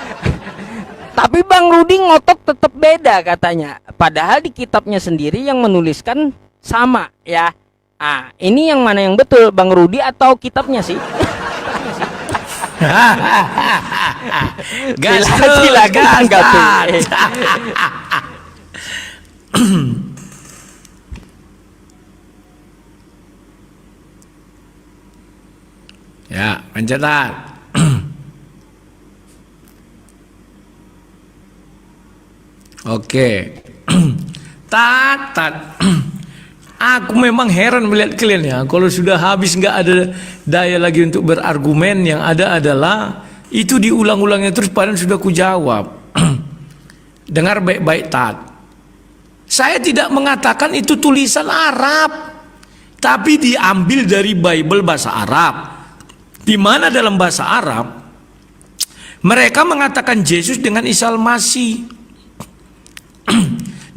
Tapi Bang Rudi ngotot tetap beda katanya, padahal di kitabnya sendiri yang menuliskan sama ya. Ini yang mana yang betul, Bang Rudi atau kitabnya sih? Silakan tanggapi. Ya, pencetat. Oke. Tat. Aku memang heran melihat kalian ya. Kalau sudah habis nggak ada daya lagi untuk berargumen, yang ada adalah itu diulang-ulangnya terus, padahal sudah kujawab. Dengar baik-baik Tat. Saya tidak mengatakan itu tulisan Arab, tapi diambil dari Bible bahasa Arab. Di mana dalam bahasa Arab mereka mengatakan Yesus dengan Isa Al-Masih.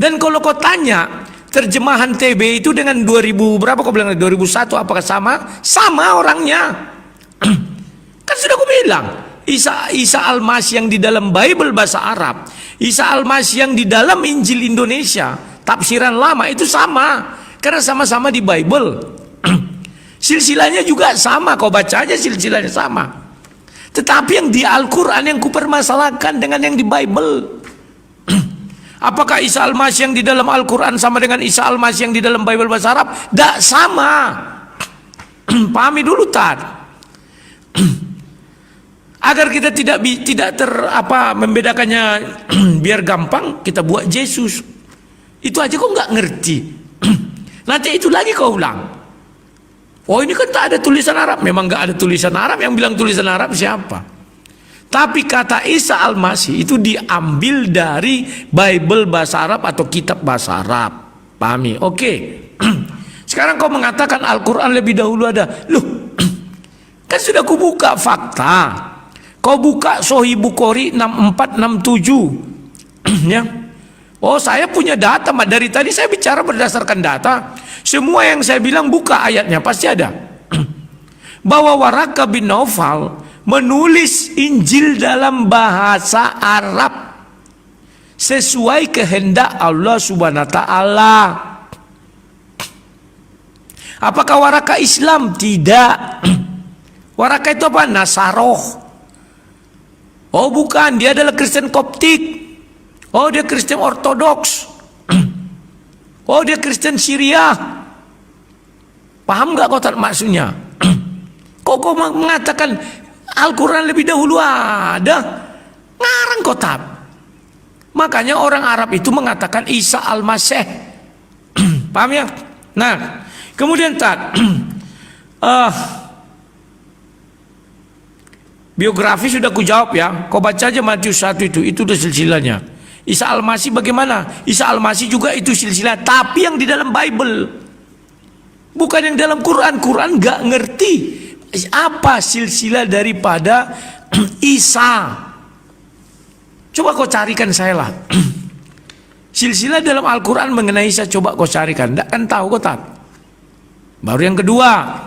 Dan kalau kau tanya terjemahan TB itu dengan 2000 berapa kau bilang 2001 apakah sama? Sama orangnya. Kan sudah aku bilang, Isa Al-Masih yang di dalam Bible bahasa Arab, Isa Al-Masih yang di dalam Injil Indonesia tafsiran lama itu sama, karena sama-sama di Bible. Silsilahnya juga sama, kau baca aja silsilahnya sama. Tetapi yang di Al-Quran yang kupermasalahkan dengan yang di Bible. Apakah Isa Al-Masih yang di dalam Al-Quran sama dengan Isa Al-Masih yang di dalam Bible bahasa Arab? Tidak sama. Pahami dulu, Tad. Agar kita tidak membedakannya biar gampang, kita buat Yesus. Itu aja kok nggak ngerti. Nanti itu lagi kau ulang. Oh, ini kan tak ada tulisan Arab. Memang nggak ada tulisan Arab. Yang bilang tulisan Arab siapa? Tapi kata Isa Al-Masih itu diambil dari Bible bahasa Arab atau kitab bahasa Arab. Pahami? Oke. Sekarang kau mengatakan Al-Quran lebih dahulu ada. Loh, kan sudah kubuka fakta. Kau buka Sahih Bukhari 6467. Ya. Oh, saya punya data. Dari tadi saya bicara berdasarkan data. Semua yang saya bilang buka ayatnya pasti ada. Bahwa Waraka bin Naufal menulis Injil dalam bahasa Arab sesuai kehendak Allah Subhanahu wa taala. Apakah Waraka Islam? Tidak. Waraka itu apa? Nasaroh. Oh, bukan, dia adalah Kristen Koptik. Oh, dia Kristen Ortodoks. Oh, dia Kristen Syria. Paham nggak kau maksudnya? Kok kau mengatakan Al-Quran lebih dahulu ada? Ngarang kotab. Makanya orang Arab itu mengatakan Isa Al-Masih. Paham ya? Nah, kemudian biografi sudah kujawab ya. Kau baca aja Matius 1 itu udah silsilahnya. Isa Al-Masih bagaimana? Isa Al-Masih juga itu silsilah, tapi yang di dalam Bible. Bukan yang dalam Quran. Quran gak ngerti apa silsilah daripada Isa. Coba kau carikan saya lah. Silsilah dalam Al-Quran mengenai Isa, coba kau carikan. Tidak kan tahu kau tak. Baru yang kedua.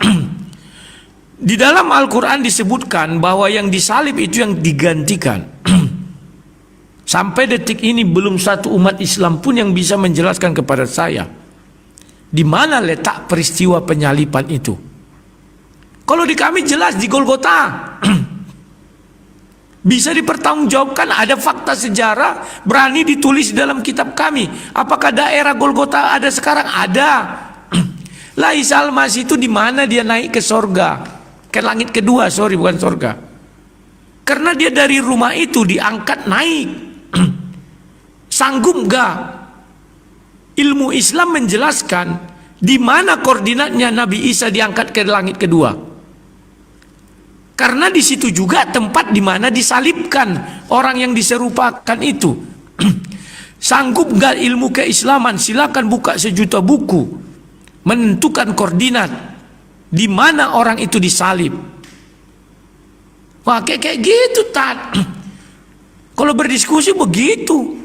Di dalam Al-Quran disebutkan bahwa yang disalib itu yang digantikan. Sampai detik ini belum satu umat Islam pun yang bisa menjelaskan kepada saya di mana letak peristiwa penyalipan itu. Kalau di kami jelas di Golgota. Bisa dipertanggungjawabkan, ada fakta sejarah, berani ditulis dalam kitab kami. Apakah daerah Golgota ada sekarang? Ada. Lah Isa Al-Masih itu di mana dia naik ke sorga? Ke langit kedua, bukan sorga. Karena dia dari rumah itu diangkat naik. Sanggup gak ilmu Islam menjelaskan di mana koordinatnya Nabi Isa diangkat ke langit kedua? Karena di situ juga tempat di mana disalibkan orang yang diserupakan itu. Sanggup gak ilmu keislaman? Silakan buka sejuta buku menentukan koordinat di mana orang itu disalib. Wah, kayak gitu Tad. Kalau berdiskusi begitu.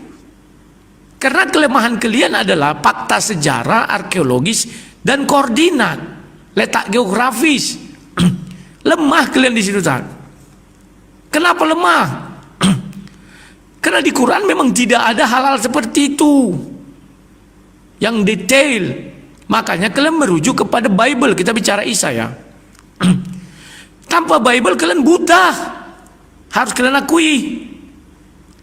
Karena kelemahan kalian adalah fakta sejarah, arkeologis, dan koordinat, letak geografis. Lemah kalian di situ, Tad. Kenapa lemah? Karena di Quran memang tidak ada hal-hal seperti itu yang detail. Makanya kalian merujuk kepada Bible. Kita bicara Isa ya. Tanpa Bible kalian buta. Harus kalian akui.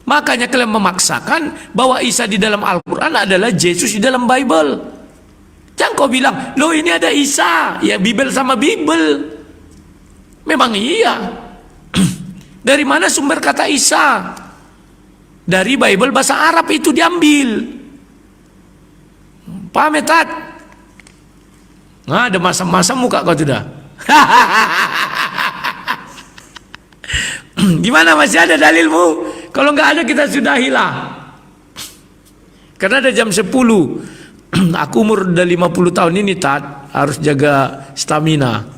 Makanya kalian memaksakan bahwa Isa di dalam Al-Quran adalah Yesus di dalam Bible. Jangan kau bilang, loh ini ada Isa. Ya Bible sama Bible. Memang iya. Dari mana sumber kata Isa? Dari Bible bahasa Arab itu diambil. Paham ya Tad? Nah, ada masam-masam muka kau sudah. Gimana, masih ada dalilmu? Kalau nggak ada kita sudahilah. Karena ada jam 10. Aku umur udah 50 tahun ini Tad, harus jaga stamina.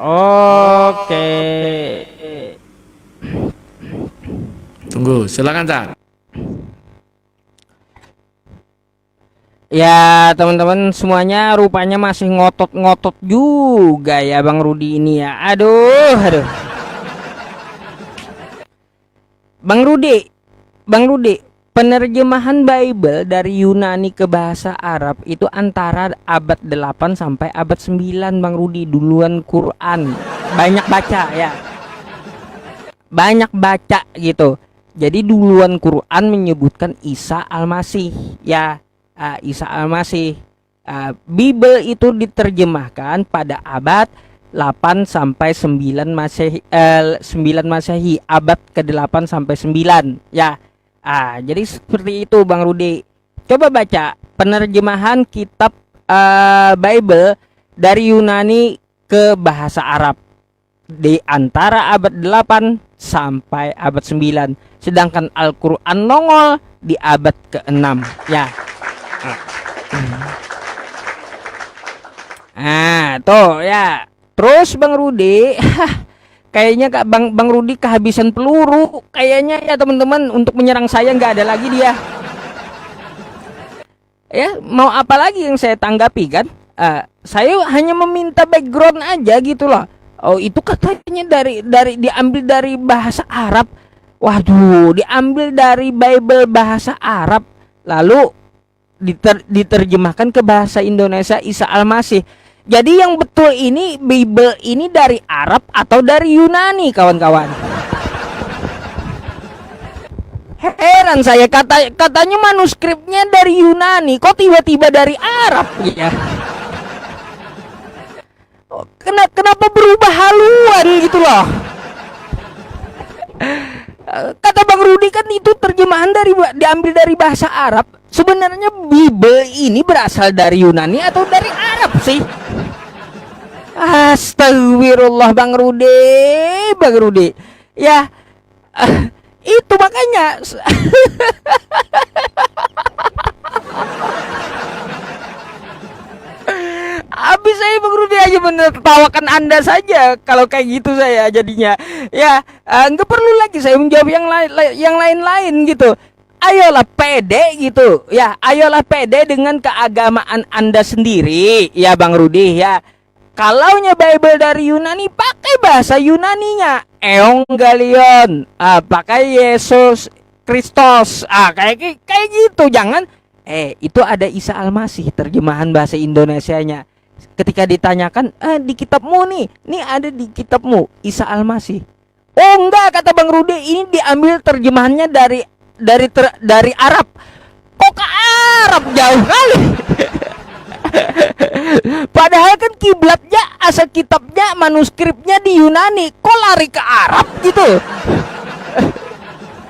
Oke. Tunggu, silakan Tad. Ya teman-teman semuanya rupanya masih ngotot-ngotot juga ya Bang Rudi ini ya. Aduh. Bang Rudi, penerjemahan Bible dari Yunani ke bahasa Arab itu antara abad 8 sampai abad 9 Bang Rudi, duluan Quran. Banyak baca ya. Banyak baca gitu. Jadi duluan Quran menyebutkan Isa Al-Masih ya. Isa Al-Masih. Bible itu diterjemahkan pada abad 8 sampai 9 Masehi, 9 Masehi, abad ke-8 sampai 9 ya. Jadi seperti itu Bang Rudi. Coba baca penerjemahan kitab Bible dari Yunani ke bahasa Arab di antara abad 8 sampai abad 9. Sedangkan Al-Quran nongol di abad ke-6 ya. Tuh ya. Terus Bang Rudi, kayaknya Bang Rudi kehabisan peluru. Kayaknya ya teman-teman, untuk menyerang saya nggak ada lagi dia. Ya, mau apa lagi yang saya tanggapi kan? Saya hanya meminta background aja gitu loh. Oh, itu katanya dari diambil dari bahasa Arab. Waduh, diambil dari Bible bahasa Arab, lalu diterjemahkan ke bahasa Indonesia Isa Al-Masih. Jadi yang betul ini Bible ini dari Arab atau dari Yunani, kawan-kawan? Heran saya, katanya manuskripnya dari Yunani, kok tiba-tiba dari Arab ya? Kenapa berubah haluan gitu loh? Kata Bang Rudi kan itu terjemahan diambil dari bahasa Arab. Sebenarnya Bible ini berasal dari Yunani atau dari Arab sih? Astagfirullah Bang Rudi. Ya, itu makanya. Habis saya Bang Rudi aja menertawakan Anda saja kalau kayak gitu saya jadinya. Ya, nggak perlu lagi saya menjawab yang lain-lain gitu. Ayolah pede gitu. Ya, ayolah pede dengan keagamaan Anda sendiri ya Bang Rudi ya. Kalaunya Bible dari Yunani, pakai bahasa Yunaninya. Evangelion, pakai Yesus Kristus. Kayak gitu. Jangan itu ada Isa Al-Masih, terjemahan bahasa Indonesianya. Ketika ditanyakan, di kitabmu nih ada di kitabmu Isa Al-Masih. Oh enggak, kata Bang Rudi, ini diambil terjemahannya dari Arab. Kok ke Arab jauh kali? Padahal kan kiblatnya, asal kitabnya, manuskripnya di Yunani, kok lari ke Arab gitu?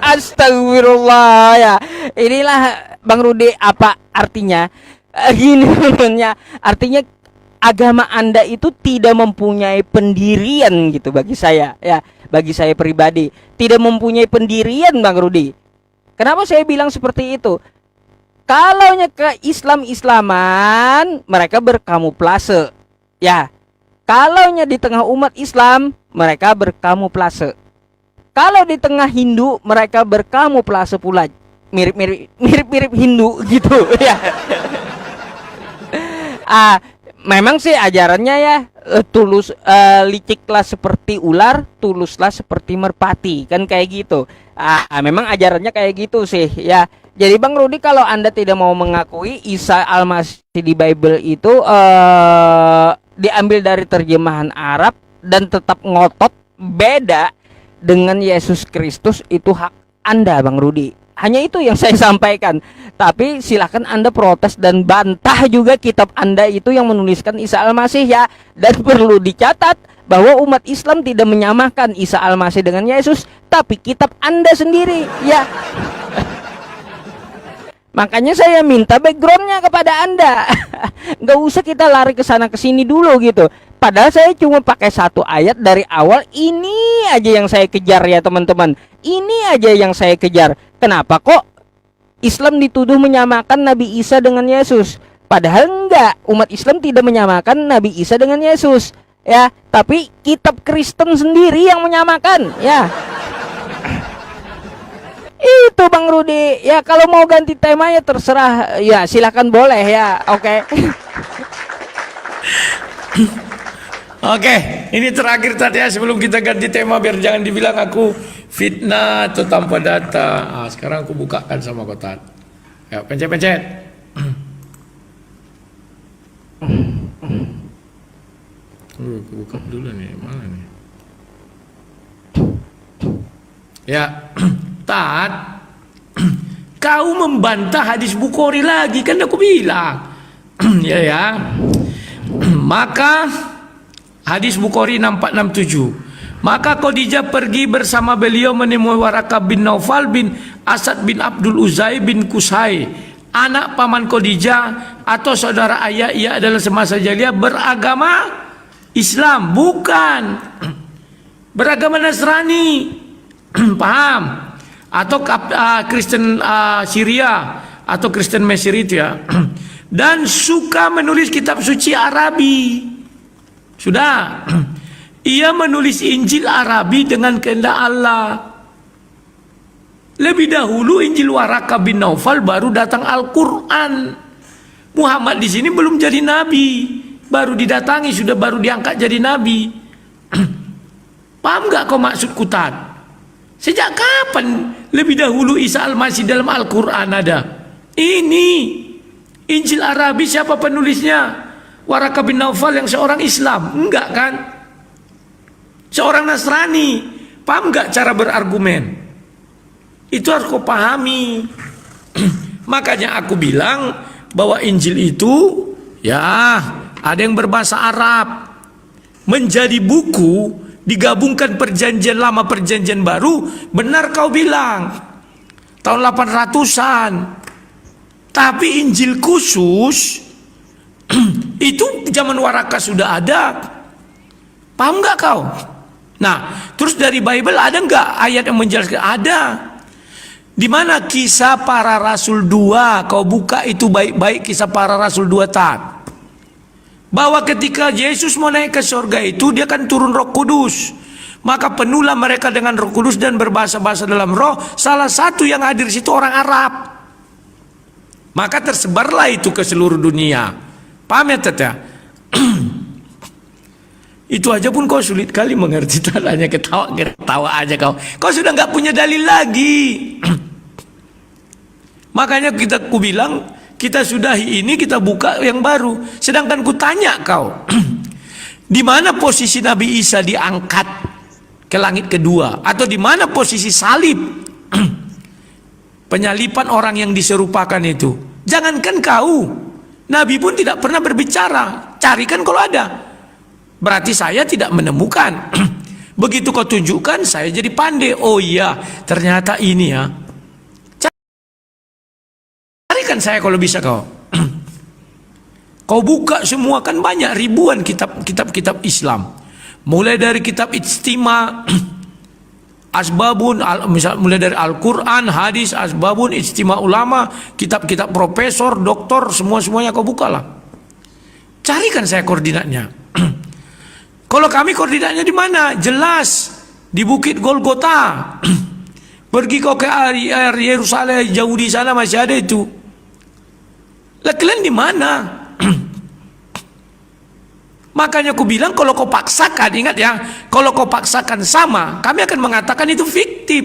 Astagfirullah ya. Inilah Bang Rudi apa artinya? Gini namanya. Artinya agama Anda itu tidak mempunyai pendirian gitu bagi saya ya. Bagi saya pribadi tidak mempunyai pendirian Bang Rudi. Kenapa saya bilang seperti itu? Kalaunya ke Islaman, mereka berkamuflase. Ya. Kalaunya di tengah umat Islam, mereka berkamuflase. Kalau di tengah Hindu, mereka berkamuflase pula. Mirip Hindu gitu ya. Memang sih ajarannya ya tulus, liciklah seperti ular, tuluslah seperti merpati, kan kayak gitu. Memang ajarannya kayak gitu sih ya. Jadi Bang Rudi, kalau Anda tidak mau mengakui Isa Al-Masih di Bible itu diambil dari terjemahan Arab dan tetap ngotot beda dengan Yesus Kristus, itu hak Anda Bang Rudi. Hanya itu yang saya sampaikan. Tapi silakan Anda protes dan bantah juga kitab Anda itu yang menuliskan Isa Al-Masih ya. Dan perlu dicatat bahwa umat Islam tidak menyamakan Isa Al-Masih dengan Yesus, tapi kitab Anda sendiri ya. Makanya saya minta backgroundnya kepada Anda. Nggak usah kita lari ke sana ke sini dulu gitu. Padahal saya cuma pakai satu ayat dari awal. Ini aja yang saya kejar ya teman-teman. Ini aja yang saya kejar. Kenapa kok Islam dituduh menyamakan Nabi Isa dengan Yesus? Padahal enggak. Umat Islam tidak menyamakan Nabi Isa dengan Yesus ya. Tapi kitab Kristen sendiri yang menyamakan ya. Itu Bang Rudi ya. Kalau mau ganti tema ya terserah ya, silakan boleh ya. Oke. Oke, ini terakhir tadi ya sebelum kita ganti tema biar jangan dibilang aku Fitnah atau tanpa data. Sekarang aku bukakan sama kotak. Ya, pencet-pencet. Aku buka dulu nih, mana nih? Ya, Tat, kau membantah hadis Bukhari lagi, kan aku bilang. ya. Maka hadis Bukhari 6467. Maka Khadijah pergi bersama beliau menemui Waraqah bin Naufal bin Asad bin Abdul Uzai bin Kusai, anak paman Khadijah atau saudara ayah. Ia adalah semasa jahiliyah beragama Islam, bukan beragama Nasrani. Paham? Atau Kristen Syria atau Kristen Mesir itu ya. Dan suka menulis kitab suci Arabi. Sudah. Ia menulis Injil Arabi dengan kehendak Allah. Lebih dahulu Injil Waraqah bin Naufal, baru datang Al-Quran. Muhammad di sini belum jadi nabi, baru didatangi, sudah baru diangkat jadi nabi. Paham gak kau maksudku, Tat? Sejak kapan lebih dahulu Isa Al-Masih dalam Al-Quran ada? Ini Injil Arabi, siapa penulisnya? Waraqah bin Naufal yang seorang Islam? Enggak kan? Seorang Nasrani. Paham gak cara berargumen? Itu harus kau pahami. Makanya aku bilang bahwa Injil itu ya ada yang berbahasa Arab, menjadi buku, digabungkan perjanjian lama perjanjian baru. Benar kau bilang tahun 800-an. Tapi Injil khusus itu zaman Waraqah sudah ada. Paham gak kau? Nah, terus dari Bible ada nggak ayat yang menjelaskan? Ada. Di mana Kisah Para Rasul 2? Kau buka itu baik-baik, Kisah Para Rasul 2, Tat. Bahwa ketika Yesus mau naik ke surga itu, dia kan turun Roh Kudus. Maka penuhlah mereka dengan Roh Kudus dan berbahasa-bahasa dalam Roh. Salah satu yang hadir di situ orang Arab. Maka tersebarlah itu ke seluruh dunia. Paham ya, Tat ya? Itu aja pun kau sulit kali mengerti, hanya ketawa aja kau. Kau sudah nggak punya dalil lagi. Makanya ku bilang kita sudahi ini, kita buka yang baru. Sedangkan ku tanya kau, di mana posisi Nabi Isa diangkat ke langit kedua, atau di mana posisi salib, penyalipan orang yang diserupakan itu? Jangankan kau, Nabi pun tidak pernah berbicara. Carikan kalau ada. Berarti saya tidak menemukan. Begitu kau tunjukkan, saya jadi pandai. Oh iya, ternyata ini ya. Carikan saya kalau bisa kau. Kau buka semua, kan banyak ribuan kitab Islam. Mulai dari kitab Ijtima, Asbabun, mulai dari Al-Quran, hadis, Asbabun, Ijtima ulama, kitab-kitab profesor, doktor, semuanya kau bukalah. Carikan saya koordinatnya. Kalau kami koordinatnya di mana? Jelas di Bukit Golgota. Pergi kau ke Yerusalem, jauh di sana masih ada itu. Lah kalian di mana? Makanya aku bilang kalau kau paksakan, ingat ya, kalau kau paksakan sama, kami akan mengatakan itu fiktif.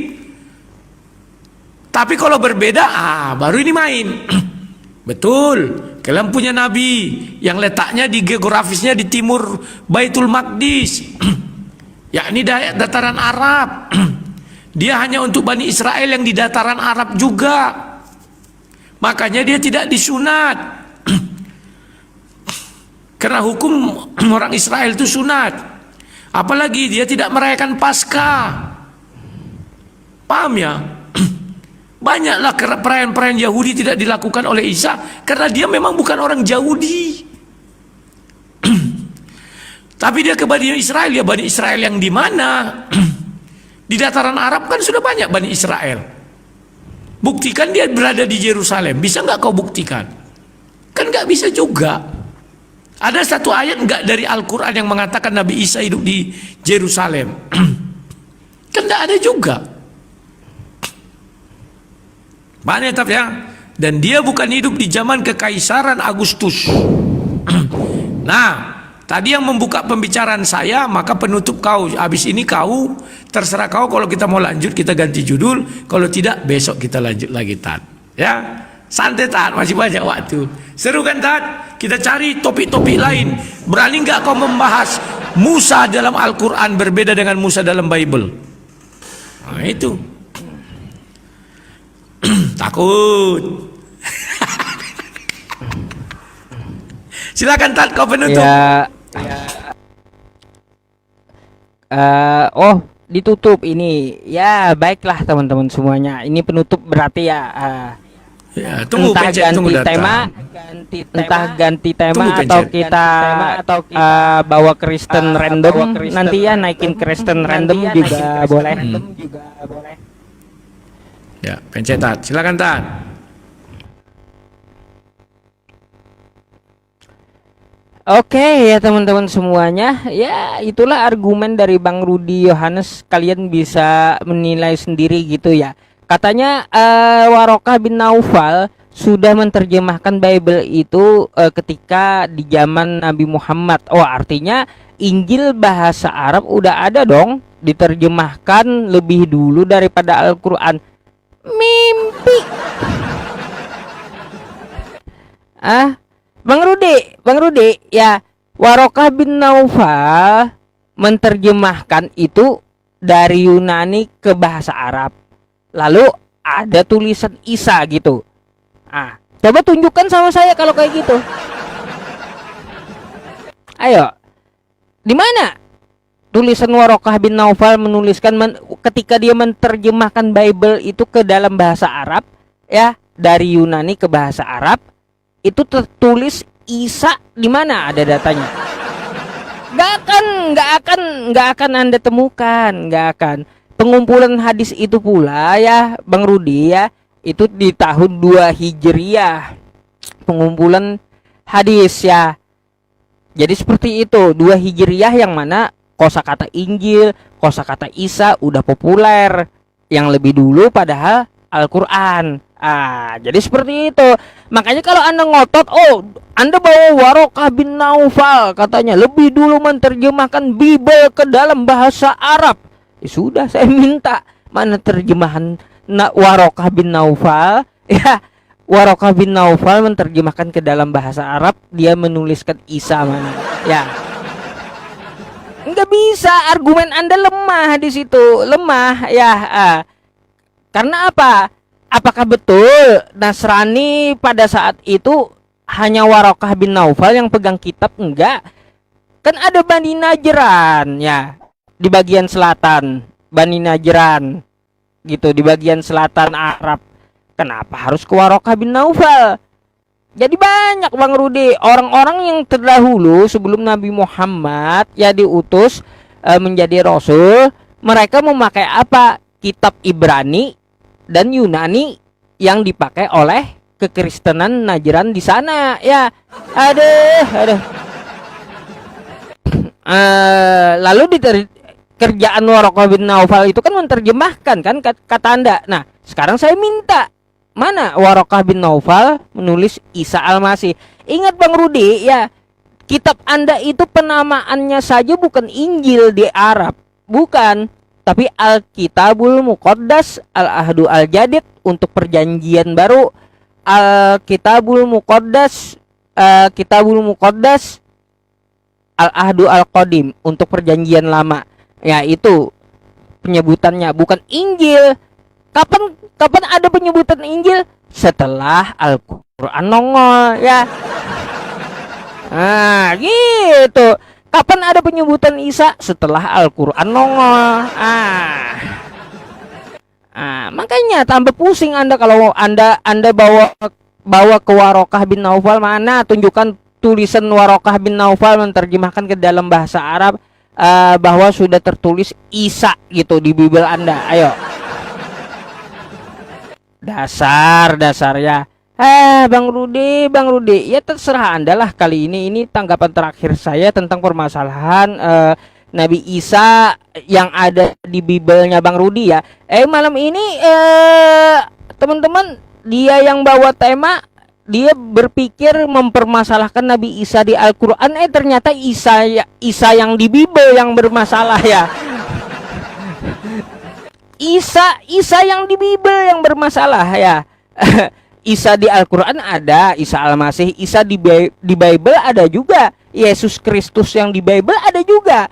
Tapi kalau berbeda, baru ini main. Betul, kalian punya nabi yang letaknya di geografisnya di timur Baitul Maqdis, yakni dataran Arab. Dia hanya untuk Bani Israel yang di dataran Arab juga. Makanya dia tidak disunat. Karena hukum orang Israel itu sunat. Apalagi dia tidak merayakan Paskah. Paham ya? Banyaklah perayaan-perayaan Yahudi tidak dilakukan oleh Isa karena dia memang bukan orang Yahudi. Tapi dia ke Bani Israel, ya Bani Israel yang di mana? Di dataran Arab kan sudah banyak Bani Israel. Buktikan dia berada di Yerusalem. Bisa nggak kau buktikan? Kan nggak bisa juga. Ada satu ayat nggak dari Al-Quran yang mengatakan Nabi Isa hidup di Yerusalem? Kan nggak ada juga. Banyak tapi ya. Dan dia bukan hidup di zaman kekaisaran Agustus. Nah, tadi yang membuka pembicaraan saya, maka penutup kau. Habis ini kau, terserah kau. Kalau kita mau lanjut kita ganti judul, kalau tidak besok kita lanjut lagi, Tat. Ya, santai Tat, masih banyak waktu. Seru kan Tat? Kita cari topik-topik lain. Berani nggak kau membahas Musa dalam Al-Quran berbeda dengan Musa dalam Bible? Nah itu. Takut. Silakan Tat, kau penutup. Ya. Oh, ditutup ini. Ya, baiklah teman-teman semuanya. Ini penutup berarti ya. Ya, tunggu Entah pencet, tunggu ganti datang. entah ganti tema Tunggu atau pencet. kita bawa Kristen random nanti ya, naikin Kristen random juga boleh. Ya, pencet Tat. Silakan Tat. Oke ya teman-teman semuanya, ya itulah argumen dari Bang Rudi Yohanes. Kalian bisa menilai sendiri gitu ya. Katanya Warokah bin Naufal sudah menerjemahkan Bible itu ketika di zaman Nabi Muhammad. Oh, artinya Injil bahasa Arab udah ada dong, diterjemahkan lebih dulu daripada Al-Quran. Mimpi. Bang Rudi, ya Warokah bin Naufal menerjemahkan itu dari Yunani ke bahasa Arab. Lalu ada tulisan Isa gitu. Coba tunjukkan sama saya kalau kayak gitu. Ayo, di mana tulisan Warokah bin Naufal menuliskan ketika dia menerjemahkan Bible itu ke dalam bahasa Arab, ya dari Yunani ke bahasa Arab? Itu tertulis Isa, di mana ada datanya? Nggak akan Anda temukan, nggak akan. Pengumpulan hadis itu pula ya Bang Rudi ya, itu di tahun 2 Hijriah. Pengumpulan hadis ya. Jadi seperti itu, 2 Hijriah yang mana kosakata Injil, kosakata Isa udah populer yang lebih dulu padahal Al-Quran. Jadi seperti itu. Makanya kalau Anda ngotot, oh Anda bawa Warokah bin Naufal katanya lebih dulu menerjemahkan Bible ke dalam bahasa Arab. Ya sudah, saya minta mana terjemahan Warokah bin Naufal. Ya, Warokah bin Naufal menerjemahkan ke dalam bahasa Arab, dia menuliskan Isa mana. Ya, nggak bisa, argumen Anda lemah di situ, lemah ya. Karena apa? Apakah betul Nasrani pada saat itu hanya Warokah bin Naufal yang pegang kitab? Enggak. Kan ada Bani Najran ya di bagian selatan, Bani Najran gitu di bagian selatan Arab. Kenapa harus ke Warokah bin Naufal? Jadi banyak Bang Rudi, orang-orang yang terdahulu sebelum Nabi Muhammad ya diutus menjadi rasul, mereka memakai apa? Kitab Ibrani dan Yunani yang dipakai oleh kekristenan Najran di sana ya. Aduh. Lalu kerjaan Warokah bin Naufal itu kan menerjemahkan kan kata Anda. Nah, sekarang saya minta mana Warokah bin Naufal menulis Isa Al-Masih. Ingat Bang Rudi ya, kitab Anda itu penamaannya saja bukan Injil di Arab, bukan, tapi Alkitabul Muqaddas, Al-Ahdu Al-Jadid untuk perjanjian baru, Alkitabul Muqaddas, Kitabul Muqaddas, Al-Ahdu Al-Qadim untuk perjanjian lama. Ya itu penyebutannya, bukan Injil. Kapan ada penyebutan Injil? Setelah Al-Quran nongol ya. Gitu. Kapan ada penyebutan Isa? Setelah Al-Quran nongol. Makanya tambah pusing Anda kalau Anda bawa ke Warokah bin Naufal. Mana tunjukkan tulisan Warokah bin Naufal menerjemahkan ke dalam bahasa Arab bahwa sudah tertulis Isa gitu di Bible Anda. Ayo. Dasar ya. Bang Rudi, ya terserah Anda lah kali ini. Ini tanggapan terakhir saya tentang permasalahan Nabi Isa yang ada di Bible-nya Bang Rudi ya. Malam ini teman-teman, dia yang bawa tema dia berpikir mempermasalahkan Nabi Isa di Al-Quran, ternyata Isa yang di Bible yang bermasalah ya. Isa yang di Bible yang bermasalah ya. Isa di Al-Quran ada, Isa Al-Masih. Isa di Bible ada juga. Yesus Kristus yang di Bible ada juga.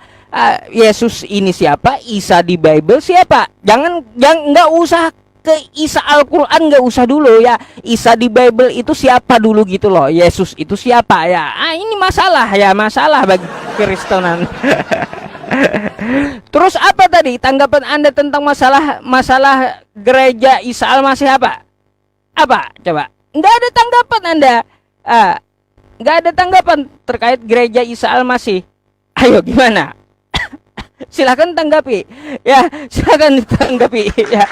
Yesus ini siapa? Isa di Bible siapa? Jangan nggak usah ke Isa Al-Quran, nggak usah dulu ya. Isa di Bible itu siapa dulu gitu loh. Yesus itu siapa ya? Ini masalah ya, masalah bagi Kristenan. Terus apa tadi tanggapan Anda tentang masalah gereja Isa Al-Masih apa? Apa? Coba. Nggak ada tanggapan Anda. Nggak ada tanggapan terkait gereja Isa Al-Masih. Ayo gimana? Silakan tanggapi. Ya, silakan tanggapi ya.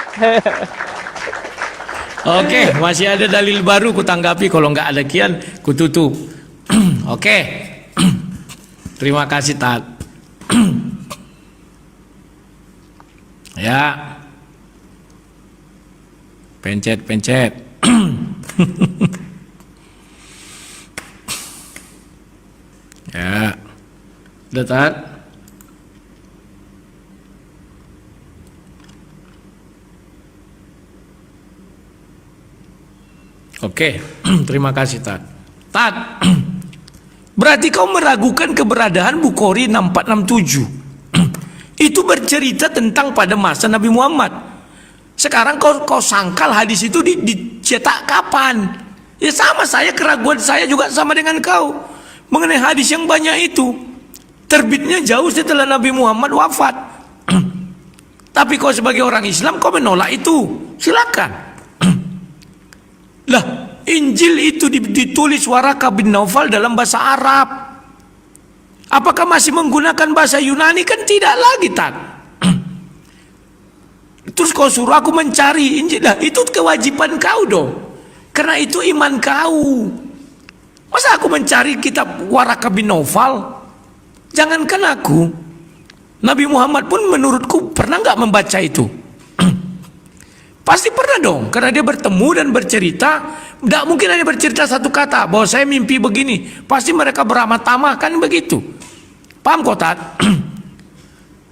Oke, masih ada dalil baru ku tanggapi, kalau nggak ada kian ku tutup. Oke. Terima kasih Tat. Ya. Pencet. Ya. Udah Tat. Oke, terima kasih Tat. Tat, berarti kau meragukan keberadaan Bukhari 6467. Itu bercerita tentang pada masa Nabi Muhammad. Sekarang kau sangkal hadis itu dicetak kapan? Ya sama, keraguan saya juga sama dengan kau mengenai hadis yang banyak itu. Terbitnya jauh setelah Nabi Muhammad wafat. Tapi kau sebagai orang Islam kau menolak itu. Silakan. Lah, Injil itu ditulis Waraka bin Naufal dalam bahasa Arab. Apakah masih menggunakan bahasa Yunani? Kan tidak lagi, Tat. Terus kau suruh aku mencari Injil. Lah, itu kewajiban kau dong. Karena itu iman kau. Masa aku mencari kitab Waraka bin Naufal? Jangankan aku. Nabi Muhammad pun menurutku pernah nggak membaca itu? Pasti pernah dong, karena dia bertemu dan bercerita. Tidak mungkin hanya bercerita satu kata bahwa saya mimpi begini. Pasti mereka beramat tamah, kan begitu. Paham kau Tat?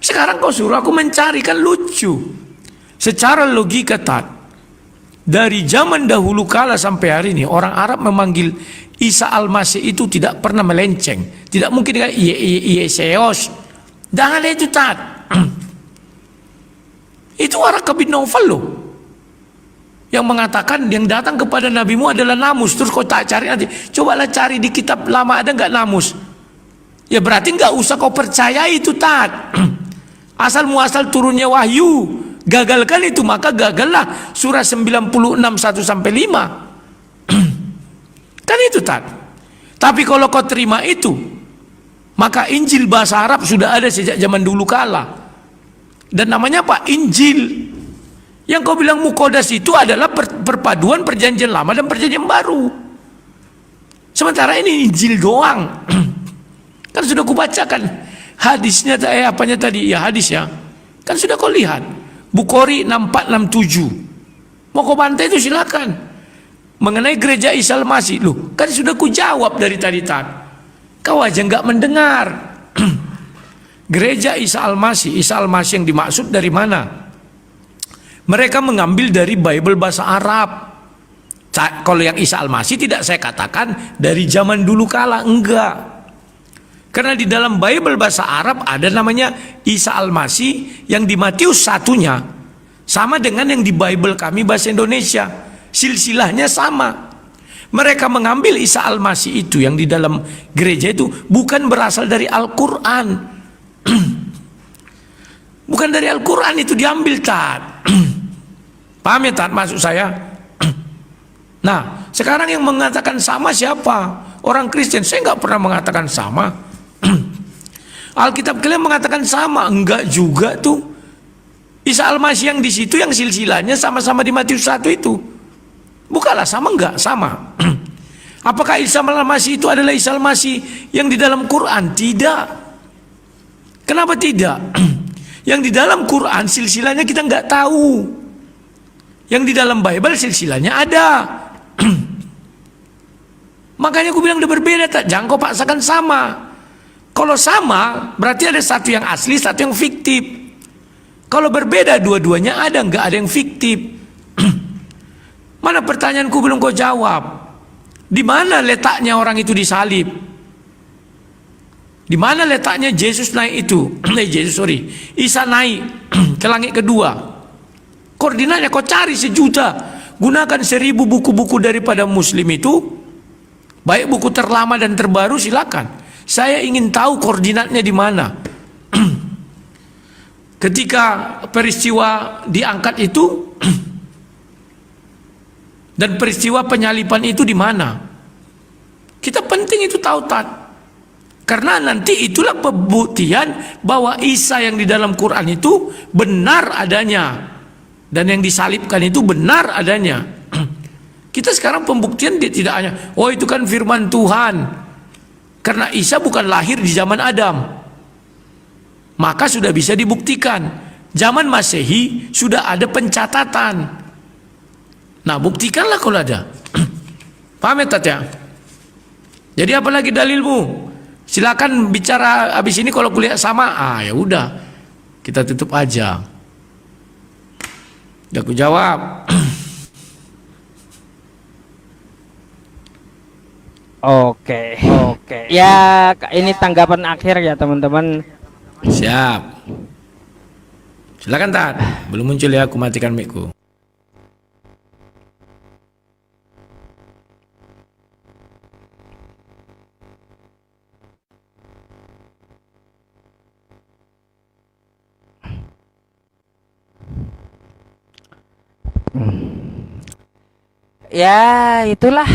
Sekarang kau suruh aku mencari, kan lucu. Secara logika Tat, dari zaman dahulu kala sampai hari ini orang Arab memanggil Isa Al-Masih itu tidak pernah melenceng. Tidak mungkin dengan Yesus. Jangan itu Tat. Itu Waraka bin Naufal loh, yang mengatakan yang datang kepada nabimu adalah namus. Terus kau tak cari nanti, cobalah cari di kitab lama ada nggak namus. Ya berarti nggak usah kau percaya itu Tat. Asal muasal turunnya wahyu. Gagalkan itu, maka gagallah surah 96 1-5. Kan itu Tat. Tapi kalau kau terima itu, maka Injil bahasa Arab sudah ada sejak zaman dulu kala. Dan namanya apa? Injil. Yang kau bilang Muqaddas itu adalah perpaduan perjanjian lama dan perjanjian baru. Sementara ini Injil doang. Kan sudah kubacakan hadisnya, apanya tadi? Ya hadis ya. Kan sudah kau lihat. Bukhari 6467. Mau kau bantai itu silakan. Mengenai gereja Isa Al-Masih, loh, kan sudah ku jawab dari tadi Tat. Kau aja nggak mendengar. Gereja Isa Al-Masih yang dimaksud dari mana? Mereka mengambil dari Bible bahasa Arab. Kalau yang Isa Al-Masih tidak saya katakan dari zaman dulu kala, enggak. Karena di dalam Bible bahasa Arab ada namanya Isa Al-Masih, yang di Matius 1-nya sama dengan yang di Bible kami bahasa Indonesia. Silsilahnya sama. Mereka mengambil Isa Al-Masih itu yang di dalam gereja itu bukan berasal dari Al-Quran. Bukan dari Al-Quran itu diambil Tat. Paham ya Tat maksud saya? Nah sekarang yang mengatakan sama siapa? Orang Kristen. Saya nggak pernah mengatakan sama. Alkitab kalian mengatakan sama? Enggak juga tuh. Isa Al-Masih yang di situ, yang silsilahnya sama-sama di Matius 1 itu. Bukalah, sama enggak? Sama. Apakah Isa Al-Masih itu adalah Isa Al-Masih yang di dalam Quran? Tidak. Kenapa tidak? Yang di dalam Quran silsilahnya kita nggak tahu. Yang di dalam Bible silsilahnya ada. Makanya aku bilang udah berbeda tak, jangan kau paksakan sama. Kalau sama berarti ada satu yang asli, satu yang fiktif. Kalau berbeda dua-duanya ada, nggak ada yang fiktif. Mana pertanyaanku belum kau jawab? Di mana letaknya orang itu disalib? Di mana letaknya Yesus naik itu? Isa naik ke langit kedua. Koordinatnya kau cari sejuta. Gunakan 1000 buku-buku daripada Muslim itu, baik buku terlama dan terbaru, silakan. Saya ingin tahu koordinatnya di mana. Ketika peristiwa diangkat itu dan peristiwa penyalipan itu di mana? Kita penting itu tahu tat. Karena nanti itulah pembuktian bahwa Isa yang di dalam Quran itu benar adanya dan yang disalibkan itu benar adanya. Kita sekarang pembuktian dia tidak hanya, oh itu kan firman Tuhan. Karena Isa bukan lahir di zaman Adam. Maka sudah bisa dibuktikan. Zaman Masehi sudah ada pencatatan. Nah, buktikanlah kalau ada. Paham ya, Tat ya? Jadi apa lagi dalilmu? Silakan bicara habis ini, kalau kuliah sama, ya udah. Kita tutup aja. Udah aku jawab. Oke. Ya, ini tanggapan akhir ya teman-teman. Siap. Silakan Tat. Belum muncul ya, aku matikan mic-ku. Ya, itulah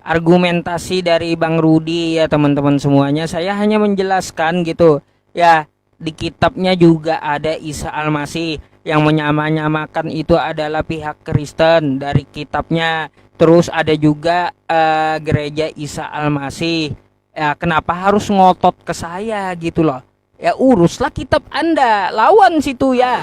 argumentasi dari Bang Rudi ya teman-teman semuanya. Saya hanya menjelaskan gitu. Ya, di kitabnya juga ada Isa Al-Masih yang menyamakan itu adalah pihak Kristen dari kitabnya. Terus ada juga gereja Isa Al-Masih. Ya, kenapa harus ngotot ke saya gitu loh? Ya uruslah kitab Anda, lawan situ ya.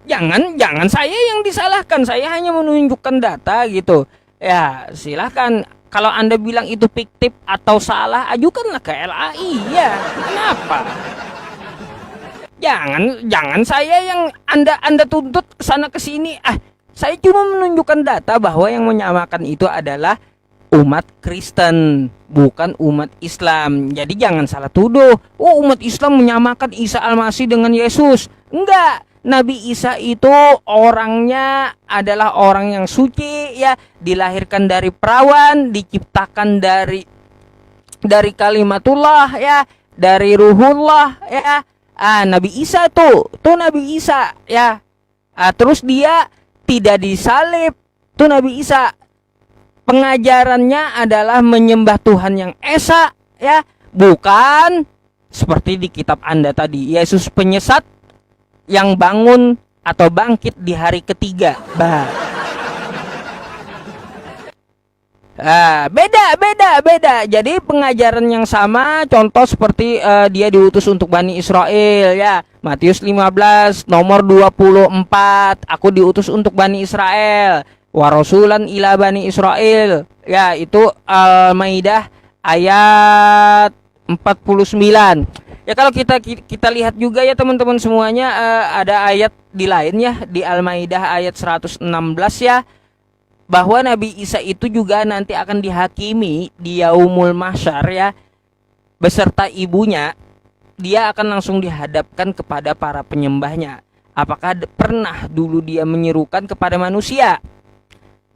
Jangan saya yang disalahkan, saya hanya menunjukkan data gitu. Ya, silahkan. Kalau Anda bilang itu fiktif atau salah, ajukanlah ke LAI ya. Kenapa? Jangan saya yang Anda tuntut sana ke sini. Saya cuma menunjukkan data bahwa yang menyamakan itu adalah umat Kristen, bukan umat Islam. Jadi jangan salah tuduh. Oh, umat Islam menyamakan Isa Al-Masih dengan Yesus. Enggak. Nabi Isa itu orangnya adalah orang yang suci ya, dilahirkan dari perawan, diciptakan dari kalimatullah ya, dari ruhullah ya. Nabi Isa tuh Nabi Isa ya. Terus dia tidak disalib. Tuh Nabi Isa pengajarannya adalah menyembah Tuhan yang esa ya, bukan seperti di kitab Anda tadi, Yesus penyesat yang bangun atau bangkit di hari ketiga. Beda. Jadi pengajaran yang sama, contoh seperti dia diutus untuk Bani Israel ya. Matius 15 nomor 24, aku diutus untuk Bani Israel. Wa rasulan ila Bani Israel. Ya, itu Al-Maidah ayat 49. Ya, kalau kita lihat juga ya teman-teman semuanya, ada ayat di lain ya, di Al-Maidah ayat 116 ya, bahwa Nabi Isa itu juga nanti akan dihakimi di Yaumul Mahsyar ya, beserta ibunya. Dia akan langsung dihadapkan kepada para penyembahnya. Apakah pernah dulu dia menyerukan kepada manusia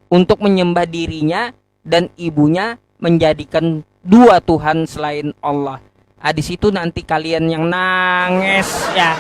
untuk menyembah dirinya dan ibunya, menjadikan dua Tuhan selain Allah? Di situ nanti kalian yang nangis ya.